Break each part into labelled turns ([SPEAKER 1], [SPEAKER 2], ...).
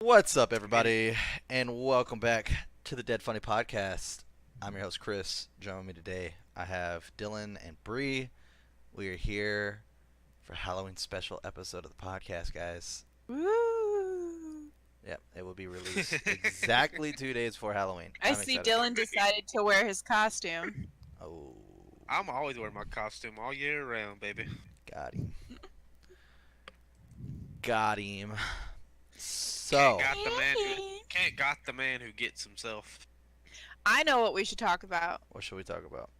[SPEAKER 1] What's up, everybody, and welcome back to the Dead Funny Podcast. I'm your host, Chris. Joining me today, I have Dylan and Bree. We are here for Halloween special episode of the podcast, guys.
[SPEAKER 2] Woo!
[SPEAKER 1] Yep, it will be released exactly 2 days before Halloween.
[SPEAKER 2] I
[SPEAKER 1] I'm
[SPEAKER 2] see
[SPEAKER 1] excited for it.
[SPEAKER 2] Dylan decided to wear his costume.
[SPEAKER 1] Oh,
[SPEAKER 3] I'm always wearing my costume all year round, baby.
[SPEAKER 1] got him. Got him. So,
[SPEAKER 3] Can't got the man who can't got the man who gets himself.
[SPEAKER 2] I know what we should talk about.
[SPEAKER 1] what should we talk about?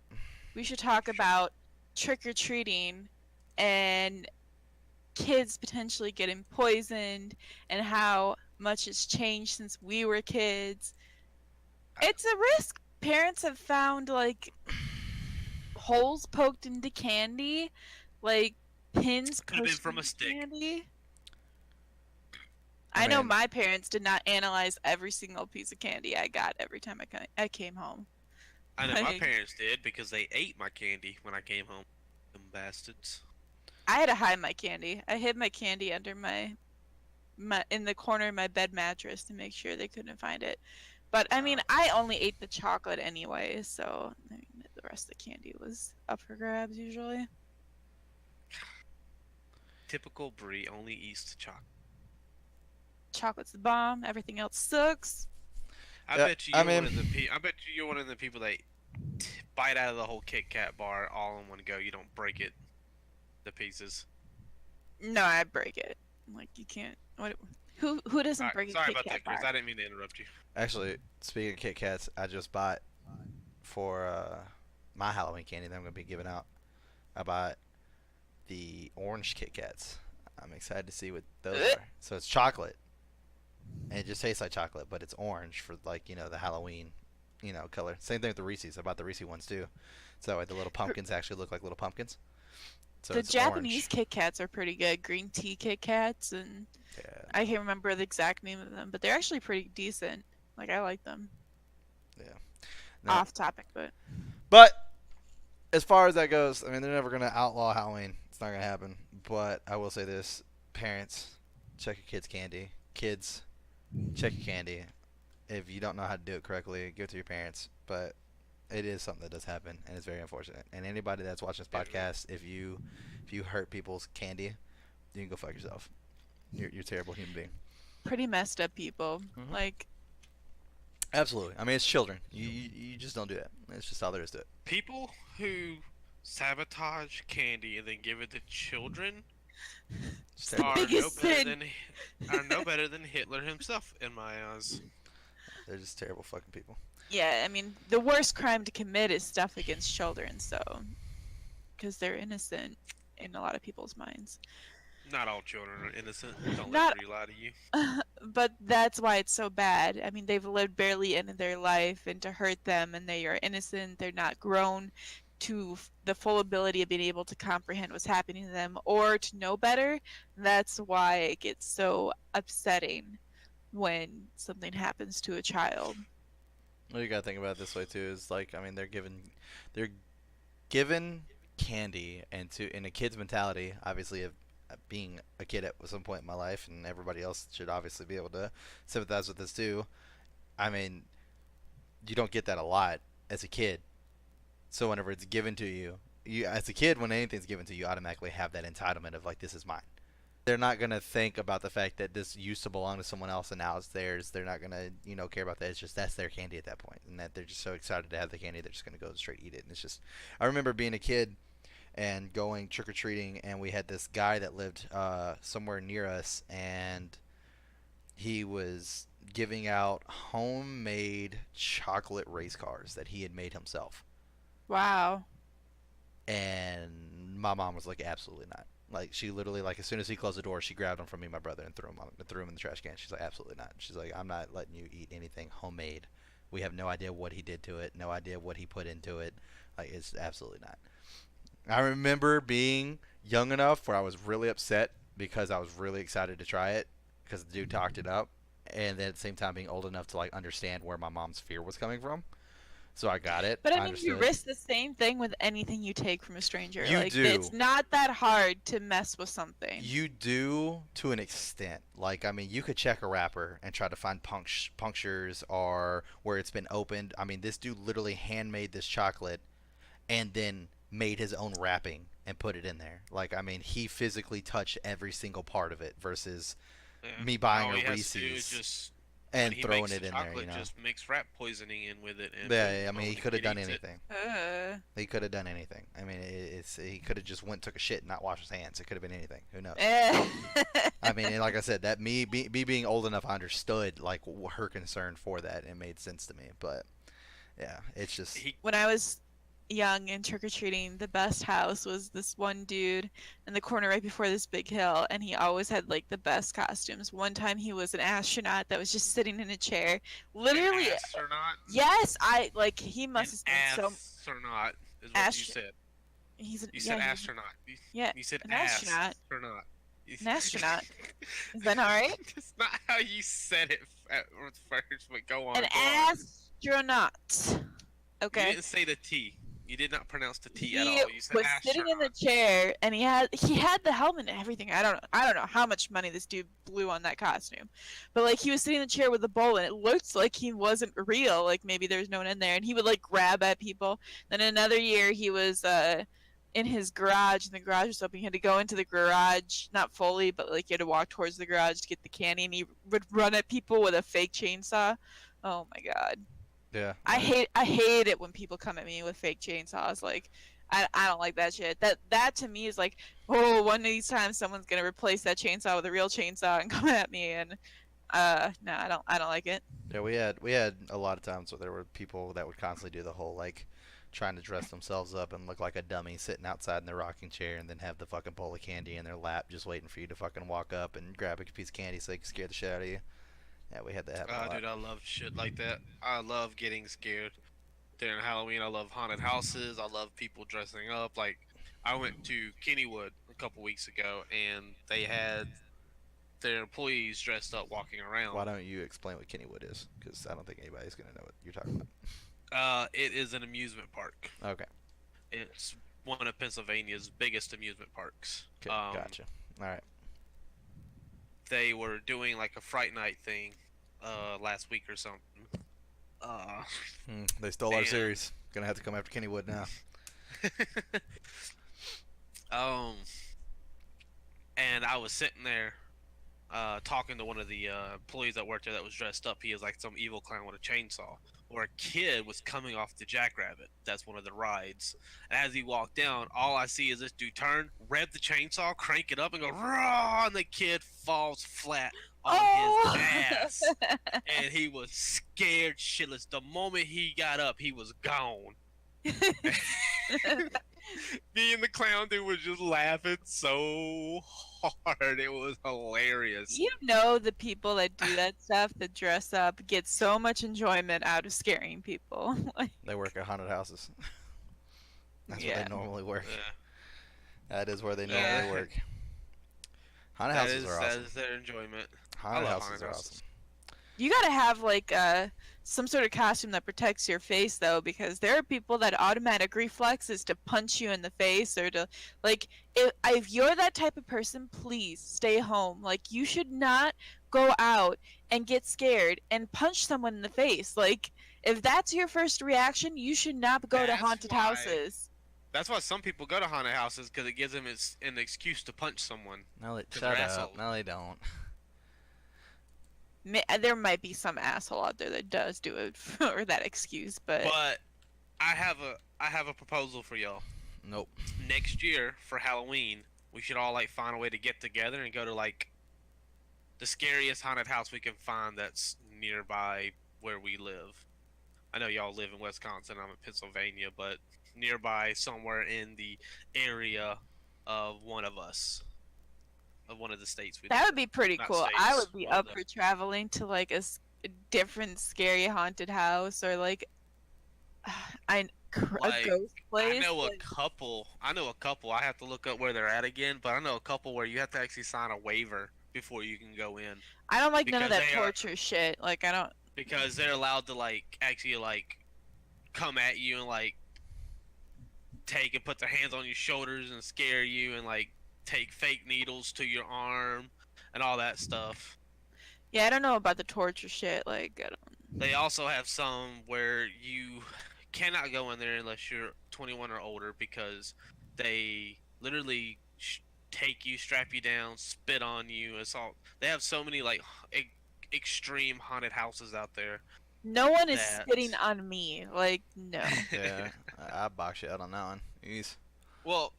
[SPEAKER 2] We should talk about trick-or-treating and kids potentially getting poisoned and how much has changed since we were kids. It's a risk. Parents have found holes poked into candy, like pins
[SPEAKER 3] Could have been
[SPEAKER 2] pushed
[SPEAKER 3] from a
[SPEAKER 2] into
[SPEAKER 3] stick.
[SPEAKER 2] candy.
[SPEAKER 1] I
[SPEAKER 2] I know
[SPEAKER 1] mean-
[SPEAKER 2] my parents did not analyze every single piece of candy I got every time I came home.
[SPEAKER 3] I know my
[SPEAKER 2] Like-
[SPEAKER 3] parents did because they ate my candy when I came home. Them bastards.
[SPEAKER 2] I had to hide my candy. I hid my candy under my in the corner of my bed mattress to make sure they couldn't find it. But I mean, I only ate the chocolate anyway, so I mean, the rest of the candy was up for grabs usually.
[SPEAKER 3] Typical Brie only eats the chocolate.
[SPEAKER 2] Chocolate's the bomb. Everything else sucks.
[SPEAKER 3] I
[SPEAKER 1] Yeah,
[SPEAKER 3] bet you
[SPEAKER 1] I
[SPEAKER 3] you're one
[SPEAKER 1] mean-
[SPEAKER 3] of the I bet you're one of the people that bite out of the whole Kit Kat bar all in one go. You don't break it, the pieces.
[SPEAKER 2] No, I break it. Like you can't. Who doesn't
[SPEAKER 3] Alright,
[SPEAKER 2] break a
[SPEAKER 3] sorry
[SPEAKER 2] Kit
[SPEAKER 3] about
[SPEAKER 2] Kat
[SPEAKER 3] that, Chris.
[SPEAKER 2] bar?
[SPEAKER 3] I didn't mean to interrupt you.
[SPEAKER 1] Actually, speaking of Kit Kats, I just bought for my Halloween candy that I'm going to be giving out. I bought the orange Kit Kats. I'm excited to see what those are. So it's chocolate, and it just tastes like chocolate, but it's orange for the Halloween, color. Same thing with the Reese's. I bought the Reese ones too, so the little pumpkins actually look like little pumpkins. So
[SPEAKER 2] The
[SPEAKER 1] it's
[SPEAKER 2] Japanese
[SPEAKER 1] orange.
[SPEAKER 2] Kit Kats are pretty good. Green tea Kit Kats, and
[SPEAKER 1] Yeah,
[SPEAKER 2] I can't remember the exact name of them, but they're actually pretty decent. Like I like them.
[SPEAKER 1] No.
[SPEAKER 2] Off topic, but
[SPEAKER 1] But as far as that goes, I mean, they're never gonna outlaw Halloween. It's not gonna happen. But I will say this: parents, check your kids' candy. Kids, check your candy. If you don't know how to do it correctly, give it to your parents. But it is something that does happen, and it's very unfortunate. And anybody that's watching this podcast, if you hurt people's candy, you can go fuck yourself. You're a terrible human being.
[SPEAKER 2] pretty messed up people.
[SPEAKER 1] Mhm.
[SPEAKER 2] Like
[SPEAKER 1] Absolutely. I mean, it's children. You just don't do that. It's just all there is to it.
[SPEAKER 3] People who sabotage candy and then give it to children
[SPEAKER 1] It's
[SPEAKER 2] the
[SPEAKER 1] terrible.
[SPEAKER 3] are
[SPEAKER 2] biggest sin.
[SPEAKER 3] are no better than Hitler himself in my eyes.
[SPEAKER 1] They're just terrible fucking people.
[SPEAKER 2] yeah, I mean the worst crime to commit is stuff against children, so because they're innocent in a lot of people's minds.
[SPEAKER 3] Not all children are innocent. Don't
[SPEAKER 2] Not-
[SPEAKER 3] let Brie lie to you.
[SPEAKER 2] But that's why it's so bad. I mean, they've lived barely into their life, and to hurt them, and they are innocent, they're not grown to the full ability of being able to comprehend what's happening to them or to know better. That's why it gets so upsetting when something happens to a child.
[SPEAKER 1] What you gotta think about it this way too is I mean they're given candy and in a kid's mentality, obviously of being a kid at some point in my life, and everybody else should obviously be able to sympathize with this too. I mean, you don't get that a lot as a kid. So whenever it's given to you, you as a kid, when anything's given to you, automatically have that entitlement of this is mine. They're not gonna think about the fact that this used to belong to someone else and now it's theirs. They're not gonna care about that. It's just that's their candy at that point, and that they're just so excited to have the candy they're just gonna go straight eat it. And it's just, I remember being a kid and going trick or treating, and we had this guy that lived somewhere near us, and he was giving out homemade chocolate race cars that he had made himself.
[SPEAKER 2] Wow.
[SPEAKER 1] And my mom was like, absolutely not. Like, she literally, as soon as he closed the door, she grabbed him from me and my brother and threw him in the trash can. She's like, absolutely not. She's like, I'm not letting you eat anything homemade. We have no idea what he did to it, no idea what he put into it. It's absolutely not. I remember being young enough where I was really upset because I was really excited to try it because the dude talked it up, and then at the same time being old enough to understand where my mom's fear was coming from. So I got it.
[SPEAKER 2] But I
[SPEAKER 1] I
[SPEAKER 2] mean, you
[SPEAKER 1] understood.
[SPEAKER 2] risk the same thing with anything you take from a stranger.
[SPEAKER 1] You
[SPEAKER 2] Like,
[SPEAKER 1] do.
[SPEAKER 2] it's not that hard to mess with something.
[SPEAKER 1] You do to an extent. Like, I mean, you could check a wrapper and try to find punctures or where it's been opened. I mean, this dude literally handmade this chocolate and then made his own wrapping and put it in there. Like, I mean, he physically touched every single part of it versus
[SPEAKER 3] Yeah.
[SPEAKER 1] me buying
[SPEAKER 3] All
[SPEAKER 1] a
[SPEAKER 3] he has to do is
[SPEAKER 1] Reese's
[SPEAKER 3] just when
[SPEAKER 1] and
[SPEAKER 3] he
[SPEAKER 1] throwing
[SPEAKER 3] makes the
[SPEAKER 1] it in there,
[SPEAKER 3] chocolate, just mix rat poisoning in with it, and
[SPEAKER 1] Yeah, I mean,
[SPEAKER 3] boom,
[SPEAKER 1] he
[SPEAKER 3] the
[SPEAKER 1] could have
[SPEAKER 3] kid
[SPEAKER 1] done
[SPEAKER 3] eats it.
[SPEAKER 1] anything.
[SPEAKER 2] Uh,
[SPEAKER 1] He could have done anything. I mean, it's he could have just went took a shit and not washed his hands. It could have been anything. Who knows?
[SPEAKER 2] eh.
[SPEAKER 1] I mean, and like I said, that me being old enough, I understood like her concern for that. And it made sense to me. But yeah, it's just
[SPEAKER 3] He
[SPEAKER 2] When I was young and trick-or-treating, the best house was this one dude in the corner right before this big hill, and he always had like the best costumes. One time he was an astronaut that was just sitting in a chair. Literally,
[SPEAKER 3] astronaut,
[SPEAKER 2] yes, I like he
[SPEAKER 3] an
[SPEAKER 2] must have spent so
[SPEAKER 3] astronaut is what you
[SPEAKER 2] ast
[SPEAKER 3] said.
[SPEAKER 2] he's an
[SPEAKER 3] You
[SPEAKER 2] yeah,
[SPEAKER 3] said
[SPEAKER 2] he's,
[SPEAKER 3] astronaut.
[SPEAKER 2] yeah,
[SPEAKER 3] You said
[SPEAKER 2] an astronaut.
[SPEAKER 3] astronaut.
[SPEAKER 2] An astronaut. Is that all right?
[SPEAKER 3] That's not how you said it at first, but go on.
[SPEAKER 2] An
[SPEAKER 3] Go on.
[SPEAKER 2] astronaut.
[SPEAKER 3] You
[SPEAKER 2] Okay.
[SPEAKER 3] didn't say the T. You did not pronounce the T
[SPEAKER 2] He
[SPEAKER 3] at all. You said
[SPEAKER 2] was sitting in the
[SPEAKER 3] astronaut.
[SPEAKER 2] chair and he had the helmet and everything. I don't know how much money this dude blew on that costume. But like he was sitting in the chair with a bowl and it looked like he wasn't real, like maybe there's no one in there, and he would like grab at people. Then another year he was in his garage and the garage was open. He had to go into the garage, not fully, but like he had to walk towards the garage to get the candy, and he would run at people with a fake chainsaw. Oh my god.
[SPEAKER 1] yeah.
[SPEAKER 2] I hate it when people come at me with fake chainsaws. Like, I don't like that shit. That to me is like, oh, one of these times someone's gonna replace that chainsaw with a real chainsaw and come at me, and no, I don't like it.
[SPEAKER 1] Yeah, we had a lot of times where there were people that would constantly do the whole like trying to dress themselves up and look like a dummy sitting outside in their rocking chair and then have the fucking bowl of candy in their lap just waiting for you to fucking walk up and grab a piece of candy so they can scare the shit out of you. Yeah, we had that happen a lot.
[SPEAKER 3] Dude, I love shit like that. I love getting scared during Halloween. I love haunted houses. I love people dressing up. Like, I went to Kennywood a couple weeks ago, and they had their employees dressed up walking around.
[SPEAKER 1] Why don't you explain what Kennywood is? Because I don't think anybody's gonna know what you're talking about.
[SPEAKER 3] It is an amusement park.
[SPEAKER 1] Okay,
[SPEAKER 3] It's one of Pennsylvania's biggest amusement parks.
[SPEAKER 1] okay, gotcha. All right.
[SPEAKER 3] They were doing like a Fright Night thing last week or something.
[SPEAKER 1] They stole our
[SPEAKER 3] Man.
[SPEAKER 1] series. Gonna have to come after Kennywood now.
[SPEAKER 3] um, and I was sitting there talking to one of the employees that worked there that was dressed up. He was like some evil clown with a chainsaw. Or a kid was coming off the Jackrabbit. That's one of the rides. And as he walked down, all I see is this dude turn, rev the chainsaw, crank it up, and go raw, and the kid falls flat on his ass. And he was scared shitless. The moment he got up, he was gone. Me and the clown dude was just laughing so hard. It was hilarious.
[SPEAKER 2] You know, the people that do that stuff, that dress up, get so much enjoyment out of scaring people. Like,
[SPEAKER 1] They work at haunted houses. That's where
[SPEAKER 2] Yeah.
[SPEAKER 1] they normally work.
[SPEAKER 3] Yeah,
[SPEAKER 1] That is where they
[SPEAKER 3] Yeah.
[SPEAKER 1] normally work. Haunted
[SPEAKER 3] that
[SPEAKER 1] houses
[SPEAKER 3] is,
[SPEAKER 1] are
[SPEAKER 3] that
[SPEAKER 1] awesome.
[SPEAKER 3] is their enjoyment.
[SPEAKER 1] Haunted
[SPEAKER 3] love
[SPEAKER 1] houses
[SPEAKER 3] haunted
[SPEAKER 1] are
[SPEAKER 3] houses.
[SPEAKER 1] awesome.
[SPEAKER 2] you gotta have like some sort of costume that protects your face though, because there are people that automatic reflex is to punch you in the face or to like if you're that type of person, please stay home. Like you should not go out and get scared and punch someone in the face. Like if that's your first reaction, you should not go to
[SPEAKER 3] That's
[SPEAKER 2] haunted
[SPEAKER 3] why-
[SPEAKER 2] houses.
[SPEAKER 3] That's why some people go to haunted houses, because it gives them an excuse to punch someone.
[SPEAKER 1] No, they,
[SPEAKER 3] 'Cause
[SPEAKER 1] shut
[SPEAKER 3] they're
[SPEAKER 1] up.
[SPEAKER 3] assholes.
[SPEAKER 1] No, they don't.
[SPEAKER 2] There might be some asshole out there that does do it for that excuse, but
[SPEAKER 3] But I have a proposal for y'all.
[SPEAKER 1] Nope.
[SPEAKER 3] Next year for Halloween, we should all like find a way to get together and go to like the scariest haunted house we can find that's nearby where we live. I know y'all live in Wisconsin, I'm in Pennsylvania, but nearby somewhere in the area of one of us, of one of the states we
[SPEAKER 2] that
[SPEAKER 3] live
[SPEAKER 2] would be pretty
[SPEAKER 3] Not
[SPEAKER 2] cool. I
[SPEAKER 3] states,
[SPEAKER 2] would be
[SPEAKER 3] one of
[SPEAKER 2] up for traveling to like a different scary haunted house or like a
[SPEAKER 3] Like,
[SPEAKER 2] ghost place.
[SPEAKER 3] I know a
[SPEAKER 2] like-
[SPEAKER 3] couple. I know a couple. I have to look up where they're at again, but I know a couple where you have to actually sign a waiver before you can go in
[SPEAKER 2] I don't like none of
[SPEAKER 3] because
[SPEAKER 2] that
[SPEAKER 3] they are-
[SPEAKER 2] torture shit. Like I don't.
[SPEAKER 3] because they're allowed to like actually like come at you and like take and put their hands on your shoulders and scare you and like take fake needles to your arm and all that stuff.
[SPEAKER 2] Yeah, I don't know about the torture shit. Like, I don't.
[SPEAKER 3] They also have some where you cannot go in there unless you're 21 or older because they literally take you, strap you down, spit on you, assault. They have so many like extreme haunted houses out there
[SPEAKER 2] No one is
[SPEAKER 3] that
[SPEAKER 2] spitting on me. Like, no.
[SPEAKER 1] Yeah, I box you out on that one. Jeez.
[SPEAKER 3] well,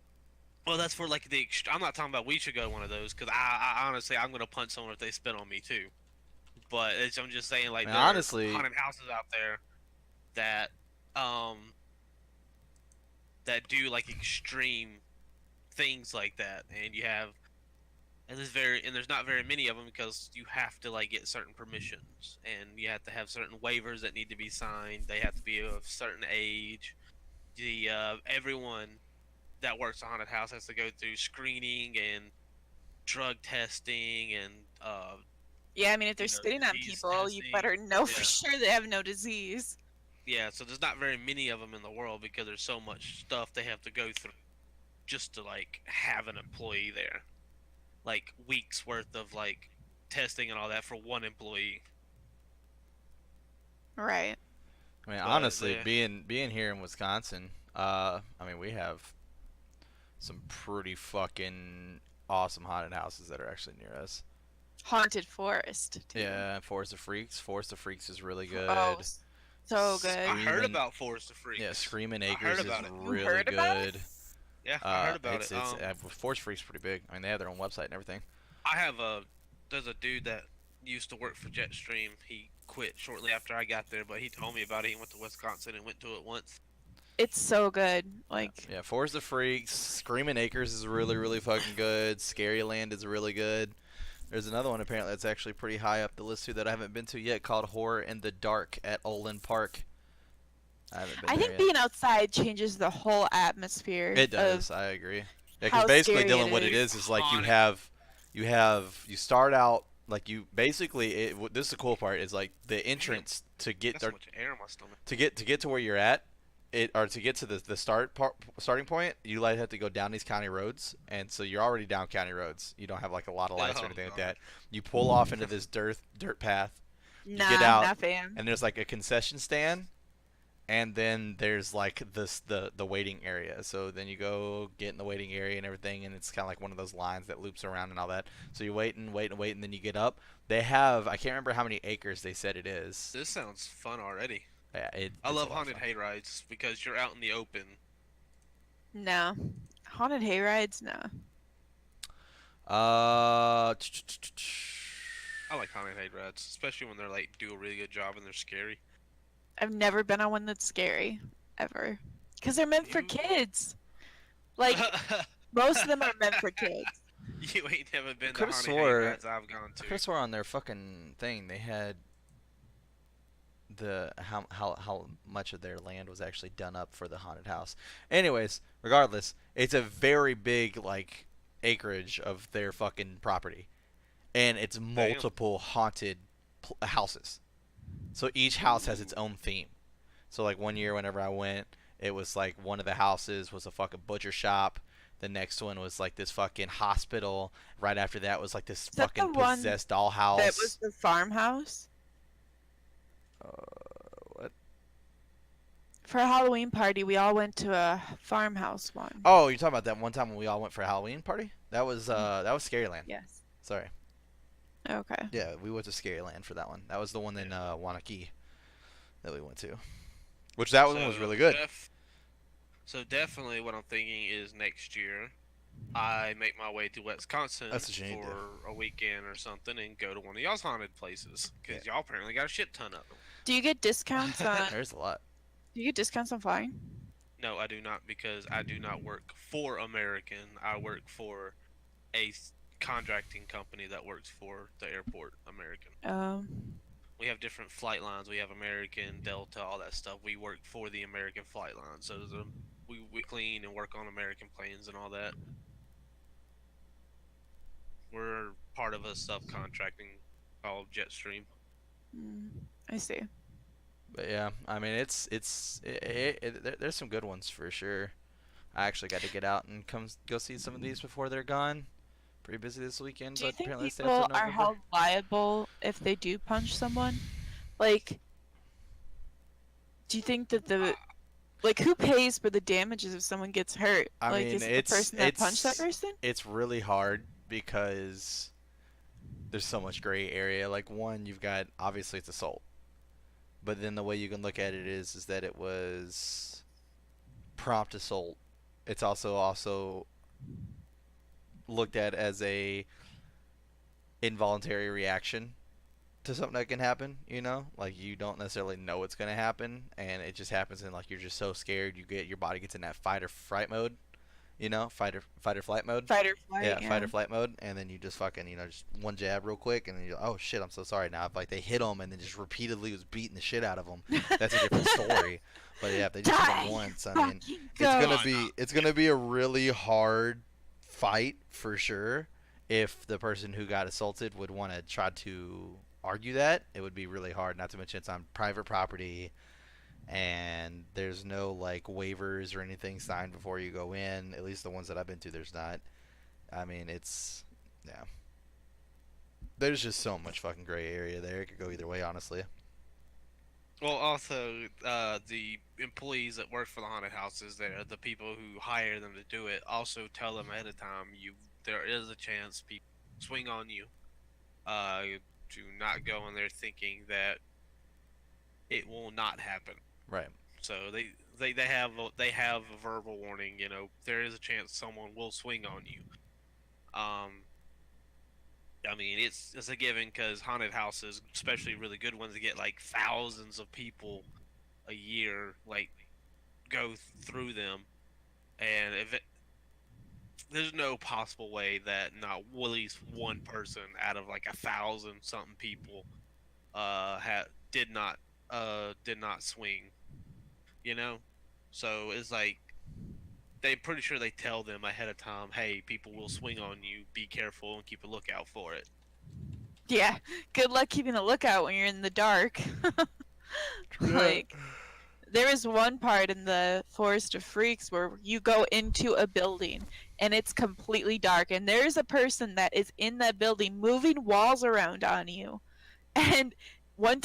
[SPEAKER 3] well, that's for like the. I'm not talking about we should go to one of those because I honestly I'm gonna punch someone if they spit on me too. But I'm just saying like
[SPEAKER 1] I mean,
[SPEAKER 3] there are
[SPEAKER 1] honestly,
[SPEAKER 3] haunted houses out there that um that do like extreme things like that, and you have and there's not very many of them because you have to like get certain permissions and you have to have certain waivers that need to be signed. They have to be of a certain age. The everyone that works a haunted house has to go through screening and drug testing and
[SPEAKER 2] Yeah, I mean, if they're spitting on
[SPEAKER 3] disease
[SPEAKER 2] people, you
[SPEAKER 3] testing.
[SPEAKER 2] better know for
[SPEAKER 3] Yeah.
[SPEAKER 2] sure they have no disease.
[SPEAKER 3] Yeah, so there's not very many of them in the world because there's so much stuff they have to go through just to like have an employee there. Like weeks worth of like testing and all that for one employee.
[SPEAKER 2] Right.
[SPEAKER 1] I mean,
[SPEAKER 3] But
[SPEAKER 1] honestly,
[SPEAKER 3] they,
[SPEAKER 1] being here in Wisconsin, I mean, we have some pretty fucking awesome haunted houses that are actually near us.
[SPEAKER 2] Haunted forest, too.
[SPEAKER 1] Yeah, Forest of Freaks. Forest of Freaks is really good.
[SPEAKER 2] Oh, so good.
[SPEAKER 3] I heard
[SPEAKER 1] Screamin'-
[SPEAKER 3] about Forest of Freaks.
[SPEAKER 1] Yeah, Screaming
[SPEAKER 3] I
[SPEAKER 1] Acres
[SPEAKER 3] heard
[SPEAKER 1] is
[SPEAKER 3] about it.
[SPEAKER 2] You
[SPEAKER 1] really
[SPEAKER 2] heard about
[SPEAKER 1] good.
[SPEAKER 2] it?
[SPEAKER 3] Yeah, I heard about
[SPEAKER 1] it's,
[SPEAKER 3] it.
[SPEAKER 1] Forest Freaks pretty big. I mean, they have their own website and everything.
[SPEAKER 3] I have there's a dude that used to work for Jetstream. He quit shortly after I got there, but he told me about it. He went to Wisconsin and went to it once.
[SPEAKER 2] It's so good. Like,
[SPEAKER 1] Yeah, Forest of Freaks, Screaming Acres is really, really fucking good. Scary Land is really good. There's another one apparently that's actually pretty high up the list too that I haven't been to yet called Horror in the Dark at Olin Park. I haven't been
[SPEAKER 2] I
[SPEAKER 1] there
[SPEAKER 2] think
[SPEAKER 1] yet.
[SPEAKER 2] being outside changes the whole atmosphere.
[SPEAKER 1] It does.
[SPEAKER 2] Of,
[SPEAKER 1] I agree. Yeah,
[SPEAKER 2] how
[SPEAKER 1] because basically,
[SPEAKER 2] scary
[SPEAKER 1] Dylan,
[SPEAKER 2] it
[SPEAKER 1] what it
[SPEAKER 2] is.
[SPEAKER 1] is like
[SPEAKER 3] Haunted.
[SPEAKER 1] you start out like you basically. This is the cool part is like the entrance to get
[SPEAKER 3] That's so much air in my stomach.
[SPEAKER 1] to get to where you're at. Or to get to the starting point, you like have to go down these county roads, and so you're already down county roads. You don't have like a lot of lights or
[SPEAKER 3] Oh,
[SPEAKER 1] anything like
[SPEAKER 3] God.
[SPEAKER 1] that. You pull off into this dirt path,
[SPEAKER 2] nah,
[SPEAKER 1] get out,
[SPEAKER 2] not fan.
[SPEAKER 1] and there's like a concession stand, and then there's like the waiting area. So then you go get in the waiting area and everything, and it's kind of like one of those lines that loops around and all that. So you wait and wait and wait, and then you get up. They have I can't remember how many acres they said it is.
[SPEAKER 3] This sounds fun already.
[SPEAKER 1] Yeah,
[SPEAKER 3] I
[SPEAKER 1] it's a
[SPEAKER 3] love
[SPEAKER 1] lot of
[SPEAKER 3] haunted
[SPEAKER 1] fun.
[SPEAKER 3] hayrides because you're out in the open.
[SPEAKER 2] No. Haunted hayrides? No.
[SPEAKER 1] Uh,
[SPEAKER 3] I like haunted hayrides, especially when they're like do a really good job and they're scary.
[SPEAKER 2] I've never been on one that's scary. Ever. Because they're meant for
[SPEAKER 3] You-
[SPEAKER 2] kids. Like, most of them are meant for kids.
[SPEAKER 3] You ain't never been to
[SPEAKER 1] Coulda
[SPEAKER 3] haunted
[SPEAKER 1] swore-
[SPEAKER 3] hayrides I've gone
[SPEAKER 1] I
[SPEAKER 3] to.
[SPEAKER 1] could have swore on their fucking thing they had the how much of their land was actually done up for the haunted house. Anyways, regardless, it's a very big like acreage of their fucking property, and it's multiple haunted houses. So each house has its own theme. So like one year, whenever I went, it was like one of the houses was a fucking butcher shop. The next one was like this fucking hospital. Right after that was like this
[SPEAKER 2] Is that the
[SPEAKER 1] fucking
[SPEAKER 2] one
[SPEAKER 1] possessed dollhouse.
[SPEAKER 2] That was the farmhouse.
[SPEAKER 1] What?
[SPEAKER 2] For a Halloween party, we all went to a farmhouse one.
[SPEAKER 1] Oh, you're talking about that one time when we all went for a Halloween party? That was Scaryland.
[SPEAKER 2] Yes.
[SPEAKER 1] Sorry.
[SPEAKER 2] Okay.
[SPEAKER 1] Yeah, we went to Scaryland for that one. That was the one in Wanakee that we went to. Which that one was
[SPEAKER 3] So,
[SPEAKER 1] really good.
[SPEAKER 3] So definitely what I'm thinking is next year I make my way to Wisconsin
[SPEAKER 1] That's what you need to
[SPEAKER 3] for a weekend or something and go to one of y'all's haunted places because y'all apparently got a shit ton of them.
[SPEAKER 2] Do you get discounts on?
[SPEAKER 1] There's a lot.
[SPEAKER 2] Do you get discounts on flying?
[SPEAKER 3] No, I do not because I do not work for American. I work for a contracting company that works for the airport, American. We have different flight lines. We have American, Delta, all that stuff. We work for the American flight line. So we clean and work on American planes and all that. We're part of a subcontracting called Jetstream.
[SPEAKER 2] I see.
[SPEAKER 1] But yeah, I mean, there's some good ones for sure. I actually got to get out and come go see some of these before they're gone. Pretty busy this weekend,
[SPEAKER 2] Do you
[SPEAKER 1] but
[SPEAKER 2] think
[SPEAKER 1] apparently they stay up till
[SPEAKER 2] people are
[SPEAKER 1] November.
[SPEAKER 2] held liable if they do punch someone? Like, do you think that the
[SPEAKER 3] Uh,
[SPEAKER 2] like who pays for the damages if someone gets hurt?
[SPEAKER 1] I
[SPEAKER 2] Like,
[SPEAKER 1] mean,
[SPEAKER 2] is it the
[SPEAKER 1] it's
[SPEAKER 2] person that punched that
[SPEAKER 1] it's
[SPEAKER 2] person?
[SPEAKER 1] it's really hard because there's so much gray area. Like one, you've got obviously it's assault, but then the way you can look at it is that it was prompt assault. It's also looked at as a involuntary reaction to something that can happen, you know? Like you don't necessarily know it's going to happen and it just happens and like you're just so scared your body gets in that fight or fright mode, you know? Fight or flight mode.
[SPEAKER 2] Fight or flight,
[SPEAKER 1] Yeah, fight
[SPEAKER 2] yeah.
[SPEAKER 1] or flight mode and then you just fucking, just one jab real quick and then you're oh shit, I'm so sorry now. If like they hit them and then just repeatedly was beating the shit out of them, that's a different story. But yeah, if they just hit them
[SPEAKER 2] Die, you
[SPEAKER 1] once, I mean,
[SPEAKER 2] fucking
[SPEAKER 1] it's going to
[SPEAKER 2] goat.
[SPEAKER 3] no, no.
[SPEAKER 1] be it's going to be a really hard fight for sure if the person who got assaulted would want to try to argue that. It would be really hard, not to mention it's on private property and there's no like waivers or anything signed before you go in. At least the ones that I've been to, there's not. I mean, it's yeah. There's just so much fucking gray area there. It could go either way, honestly.
[SPEAKER 3] Well, also, the employees that work for the haunted houses, there, the people who hire them to do it, also tell them ahead of time there is a chance people swing on you. Do not go in there thinking that it will not happen.
[SPEAKER 1] Right.
[SPEAKER 3] So they have a verbal warning. You know, there is a chance someone will swing on you. Um, I mean, it's a given because haunted houses, especially really good ones, get like thousands of people a year, like go through them, and if it, there's no possible way that not at least one person out of like 1,000 something people had did not swing, you know. So it's like they're pretty sure they tell them ahead of time, hey, people will swing on you, be careful and keep a lookout for it.
[SPEAKER 2] Yeah, good luck keeping a lookout when you're in the dark.
[SPEAKER 1] True that.
[SPEAKER 2] Like, there is one part in the Forest of Freaks where you go into a building and it's completely dark, and there's a person that is in that building moving walls around on you. And one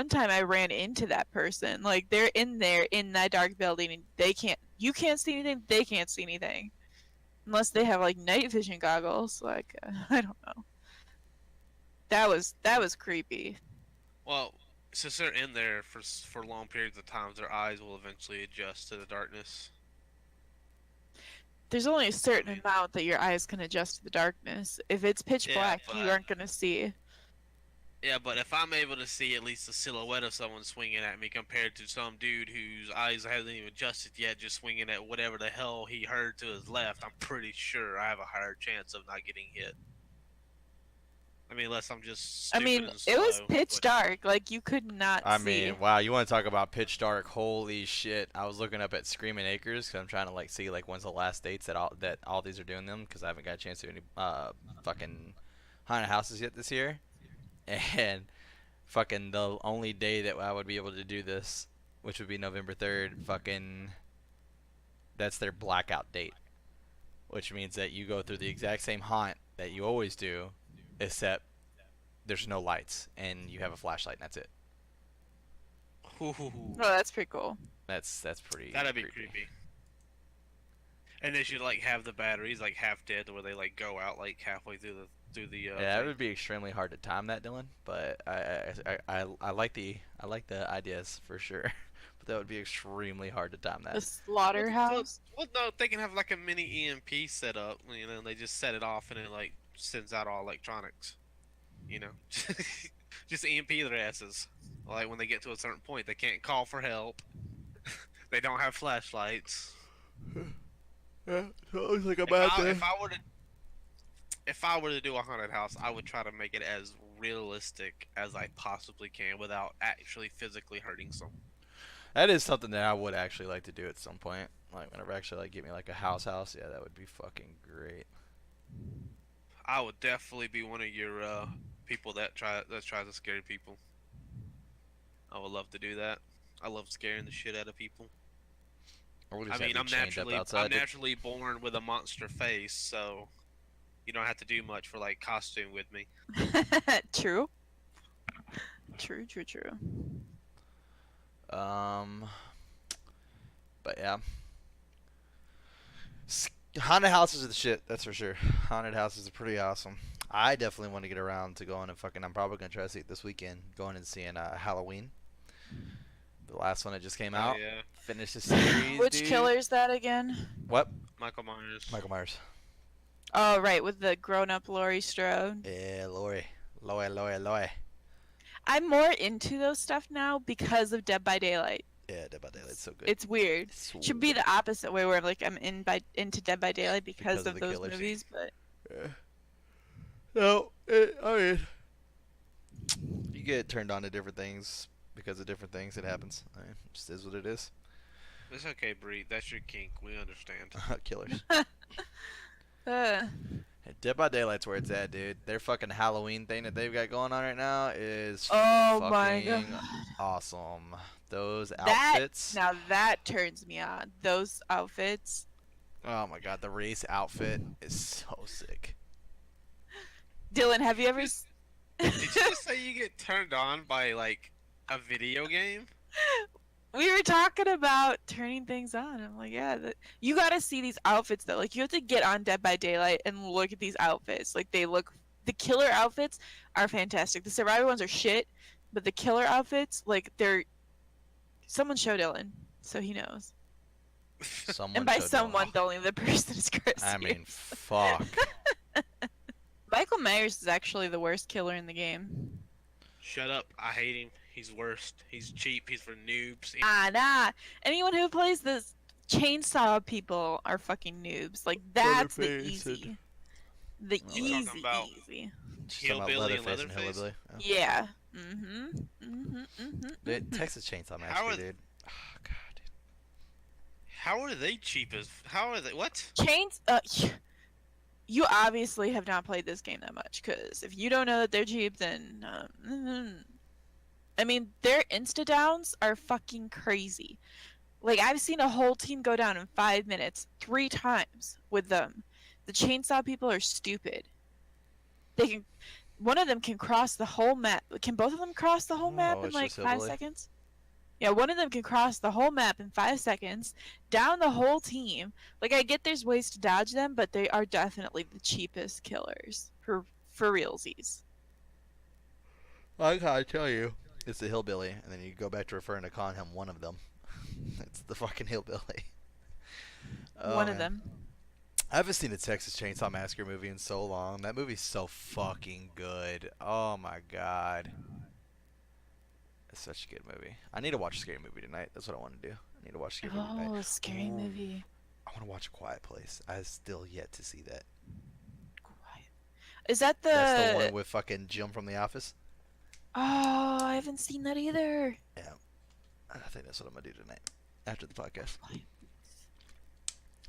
[SPEAKER 2] time I ran into that person. Like, they're in there in that dark building and you can't see anything, they can't see anything. Unless they have like night vision goggles. Like, I don't know. That was creepy.
[SPEAKER 3] Well, since they're in there for long periods of time, their eyes will eventually adjust to the darkness.
[SPEAKER 2] There's only a
[SPEAKER 3] I
[SPEAKER 2] certain
[SPEAKER 3] mean,
[SPEAKER 2] amount that your eyes can adjust to the darkness. If it's pitch
[SPEAKER 3] yeah,
[SPEAKER 2] black, you
[SPEAKER 3] but
[SPEAKER 2] aren't gonna see.
[SPEAKER 3] if I'm able to see at least the silhouette of someone swinging at me compared to some dude whose eyes hasn't even adjusted yet, just swinging at whatever the hell he heard to his left, I'm pretty sure I have a higher chance of not getting hit. I mean, unless I'm just
[SPEAKER 2] I
[SPEAKER 3] stupid
[SPEAKER 2] mean,
[SPEAKER 3] and
[SPEAKER 2] it was
[SPEAKER 3] slow,
[SPEAKER 2] pitch
[SPEAKER 3] but
[SPEAKER 2] dark. Like, you could not
[SPEAKER 1] I
[SPEAKER 2] see.
[SPEAKER 1] mean, wow, you want to talk about pitch dark? Holy shit! I was looking up at Screaming Acres because I'm trying to like see like when's the last dates that all these are doing them because I haven't got a chance to do any fucking haunted houses yet this year, and fucking the only day that I would be able to do this, which would be November 3rd, fucking that's their blackout date, which means that you go through the exact same haunt that you always do, except there's no lights and you have a flashlight and that's it.
[SPEAKER 3] ooh,
[SPEAKER 2] Oh, that's pretty cool.
[SPEAKER 1] That's pretty
[SPEAKER 3] that'd be
[SPEAKER 1] creepy.
[SPEAKER 3] creepy. And they should like have the batteries like half dead, where they like go out like halfway through the
[SPEAKER 1] Yeah, it
[SPEAKER 3] thing.
[SPEAKER 1] would be extremely hard to time that, Dylan. But I like the ideas for sure. But that would be extremely hard to time
[SPEAKER 2] The
[SPEAKER 1] that.
[SPEAKER 2] slaughterhouse.
[SPEAKER 3] No, they can have like a mini EMP set up, you know, and they just set it off and it like sends out all electronics, you know, just EMP their asses. Like when they get to a certain point, they can't call for help. They don't have flashlights.
[SPEAKER 1] Yeah, sounds like a bad thing.
[SPEAKER 3] If I were to do a haunted house, I would try to make it as realistic as I possibly can without actually physically hurting someone.
[SPEAKER 1] That is something that I would actually like to do at some point. Like whenever I actually like get me like a house. Yeah, that would be fucking great.
[SPEAKER 3] I would definitely be one of your people that tries to scare people. I would love to do that. I love scaring the shit out of people.
[SPEAKER 1] Or we'll
[SPEAKER 3] I
[SPEAKER 1] just have
[SPEAKER 3] mean,
[SPEAKER 1] you chained up
[SPEAKER 3] I'm
[SPEAKER 1] outside.
[SPEAKER 3] naturally born with a monster face, so you don't have to do much for like costume with me.
[SPEAKER 2] True. True, true, true.
[SPEAKER 1] Um, but yeah, haunted houses are the shit. That's for sure. Haunted houses are pretty awesome. I definitely want to get around to going and fucking. I'm probably gonna try to see it this weekend. Going and seeing Halloween, the last one that just came
[SPEAKER 3] Oh
[SPEAKER 1] out.
[SPEAKER 3] yeah,
[SPEAKER 1] Finish the series,
[SPEAKER 2] Which
[SPEAKER 1] dude.
[SPEAKER 2] killer is that again?
[SPEAKER 1] What?
[SPEAKER 3] Michael Myers.
[SPEAKER 1] Michael Myers.
[SPEAKER 2] Oh, right, with the grown-up Laurie Strode.
[SPEAKER 1] Yeah, Laurie.
[SPEAKER 2] I'm more into those stuff now because of Dead by Daylight.
[SPEAKER 1] Yeah, Dead by Daylight's so good.
[SPEAKER 2] It's weird.
[SPEAKER 1] It's so
[SPEAKER 2] Should be
[SPEAKER 1] good.
[SPEAKER 2] the opposite way where like I'm into Dead by Daylight because
[SPEAKER 1] Because of
[SPEAKER 2] of
[SPEAKER 1] the
[SPEAKER 2] those
[SPEAKER 1] killers.
[SPEAKER 2] movies, but
[SPEAKER 1] Yeah. No, I mean, you get turned on to different things because of different things. It happens. I mean, it just is what it is.
[SPEAKER 3] It's okay, Bree. That's your kink. We understand.
[SPEAKER 1] Killers.
[SPEAKER 2] uh,
[SPEAKER 1] Dead by Daylight's where it's at, dude. Their fucking Halloween thing that they've got going on right now is
[SPEAKER 2] oh
[SPEAKER 1] fucking
[SPEAKER 2] my god.
[SPEAKER 1] awesome. Those
[SPEAKER 2] That
[SPEAKER 1] outfits.
[SPEAKER 2] now that turns me on. Those outfits.
[SPEAKER 1] Oh my god, the race outfit is so sick.
[SPEAKER 2] Dylan, have you ever
[SPEAKER 3] Did you just say you get turned on by like a video game?
[SPEAKER 2] We were talking about turning things on. I'm like, yeah, you got to see these outfits though. Like you have to get on Dead by Daylight and look at these outfits. Like the killer outfits are fantastic. The survivor ones are shit, but the killer outfits, like they're. Someone show Dylan, so he knows.
[SPEAKER 1] Someone
[SPEAKER 2] And by
[SPEAKER 1] showed
[SPEAKER 2] someone,
[SPEAKER 1] Dylan.
[SPEAKER 2] the only the person is Chris.
[SPEAKER 1] I
[SPEAKER 2] here.
[SPEAKER 1] mean, fuck.
[SPEAKER 2] Michael Myers is actually the worst killer in the game.
[SPEAKER 3] Shut up. I hate him. He's worst. He's cheap. He's for noobs.
[SPEAKER 2] Nah. Anyone who plays this chainsaw people are fucking noobs. Like that's the
[SPEAKER 1] Leatherface and-
[SPEAKER 2] easy. The
[SPEAKER 1] Oh,
[SPEAKER 3] You talking
[SPEAKER 2] easy,
[SPEAKER 3] about-
[SPEAKER 2] easy.
[SPEAKER 1] Just talking about
[SPEAKER 3] Hillbilly and
[SPEAKER 1] Leatherface and
[SPEAKER 3] Leatherface?
[SPEAKER 1] Hillbilly. Oh.
[SPEAKER 2] Yeah.
[SPEAKER 1] Dude, Texas Chainsaw
[SPEAKER 3] How
[SPEAKER 1] Massacre,
[SPEAKER 3] are-
[SPEAKER 1] dude. Oh, God, dude.
[SPEAKER 3] How are they cheap as? How are they? What?
[SPEAKER 2] Chains. You obviously have not played this game that much, because if you don't know that they're cheap, then I mean, their insta downs are fucking crazy. Like I've seen a whole team go down in 5 minutes 3 times with them. The chainsaw people are stupid. They can. One of them can cross the whole map. Can both of them cross the whole map
[SPEAKER 1] Oh,
[SPEAKER 2] in
[SPEAKER 1] it's
[SPEAKER 2] like
[SPEAKER 1] just
[SPEAKER 2] 5
[SPEAKER 1] hillbilly?
[SPEAKER 2] seconds? Yeah, one of them can cross the whole map in 5 seconds, down the whole team. Like I get there's ways to dodge them, but they are definitely the cheapest killers for realsies.
[SPEAKER 1] I gotta tell you. It's the hillbilly, and then you go back to referring to calling him one of them. It's the fucking hillbilly. Oh,
[SPEAKER 2] One of
[SPEAKER 1] man.
[SPEAKER 2] them.
[SPEAKER 1] I haven't seen a Texas Chainsaw Massacre movie in so long. That movie's so fucking good. Oh my god. It's such a good movie. I need to watch a scary movie tonight. That's what I want to do. I need to watch a scary movie tonight.
[SPEAKER 2] Oh, scary
[SPEAKER 1] Ooh.
[SPEAKER 2] movie.
[SPEAKER 1] I want to watch A Quiet Place. I still yet to see that.
[SPEAKER 2] Quiet. Is that the?
[SPEAKER 1] That's the one with fucking Jim from The Office.
[SPEAKER 2] Oh, I haven't seen that either.
[SPEAKER 1] Yeah. I think that's what I'm gonna do tonight after the podcast.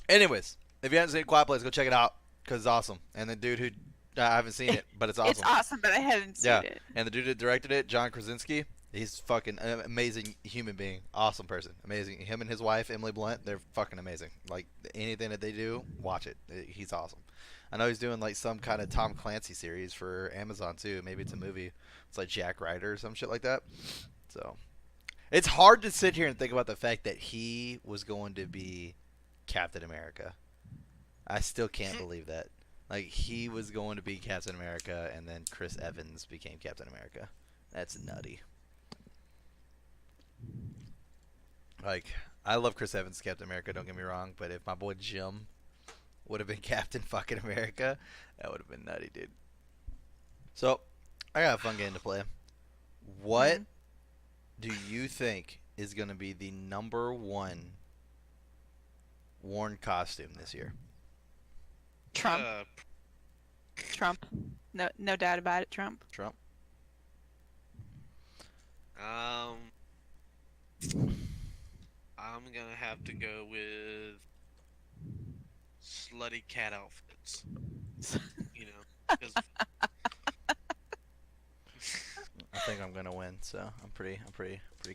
[SPEAKER 1] Anyways, if you haven't seen Quiet Place, go check it out because it's awesome. And the dude who I haven't seen it, but it's awesome.
[SPEAKER 2] It's awesome, but I haven't seen
[SPEAKER 1] Yeah.
[SPEAKER 2] it.
[SPEAKER 1] And the dude that directed it, John Krasinski, he's fucking an amazing human being, awesome person, amazing. Him and his wife Emily Blunt, they're fucking amazing. Like anything that they do, watch it. He's awesome. I know he's doing like some kind of Tom Clancy series for Amazon too. Maybe it's a movie. It's like Jack Ryder or some shit like that. So it's hard to sit here and think about the fact that he was going to be Captain America. I still can't believe that. Like he was going to be Captain America, and then Chris Evans became Captain America. That's nutty. Like I love Chris Evans, Captain America. Don't get me wrong, but if my boy Jim would have been Captain fucking America, that would have been nutty, dude. So I got a fun game to play. What do you think is going to be the #1 worn costume this year?
[SPEAKER 2] Trump. Trump. No doubt about it. Trump.
[SPEAKER 1] Trump.
[SPEAKER 3] I'm gonna have to go with slutty cat outfits. You know, 'cause
[SPEAKER 1] I think I'm gonna win, so I'm pretty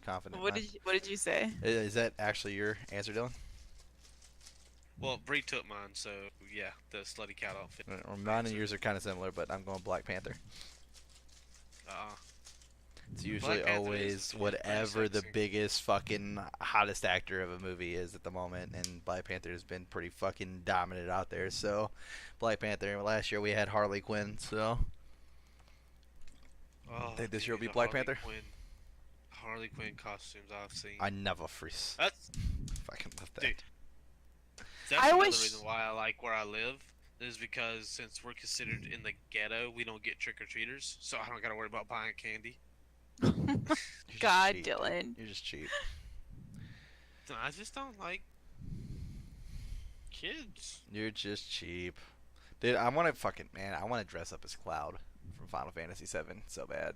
[SPEAKER 1] confident.
[SPEAKER 2] What did you say?
[SPEAKER 1] Is that actually your answer, Dylan?
[SPEAKER 3] Well, Bree took mine, so yeah, the slutty cat outfit.
[SPEAKER 1] Or mine and
[SPEAKER 3] answer.
[SPEAKER 1] yours are kind of similar, but I'm going Black Panther.
[SPEAKER 3] Uh,
[SPEAKER 1] It's
[SPEAKER 3] Black
[SPEAKER 1] usually
[SPEAKER 3] Panther
[SPEAKER 1] always
[SPEAKER 3] is pretty
[SPEAKER 1] whatever the
[SPEAKER 3] sexy.
[SPEAKER 1] biggest fucking hottest actor of a movie is at the moment, and Black Panther has been pretty fucking dominant out there. So, Black Panther. Last year we had Harley Quinn, so
[SPEAKER 3] Oh,
[SPEAKER 1] think this year will
[SPEAKER 3] dude,
[SPEAKER 1] be
[SPEAKER 3] the
[SPEAKER 1] Black Panther.
[SPEAKER 3] Harley Quinn costumes I've seen.
[SPEAKER 1] I never freeze.
[SPEAKER 3] That's
[SPEAKER 1] Fucking love that.
[SPEAKER 3] Dude. That's
[SPEAKER 2] I
[SPEAKER 3] another
[SPEAKER 2] wish-
[SPEAKER 3] reason why I like where I live. Is because since we're considered in the ghetto, we don't get trick or treaters, so I don't gotta worry about buying candy.
[SPEAKER 1] You're just
[SPEAKER 2] God,
[SPEAKER 1] cheap, dude.
[SPEAKER 2] Dylan.
[SPEAKER 1] You're just cheap.
[SPEAKER 3] I just don't like kids.
[SPEAKER 1] You're just cheap. Dude, I want to fucking man. I want to dress up as Cloud from Final Fantasy VII so bad.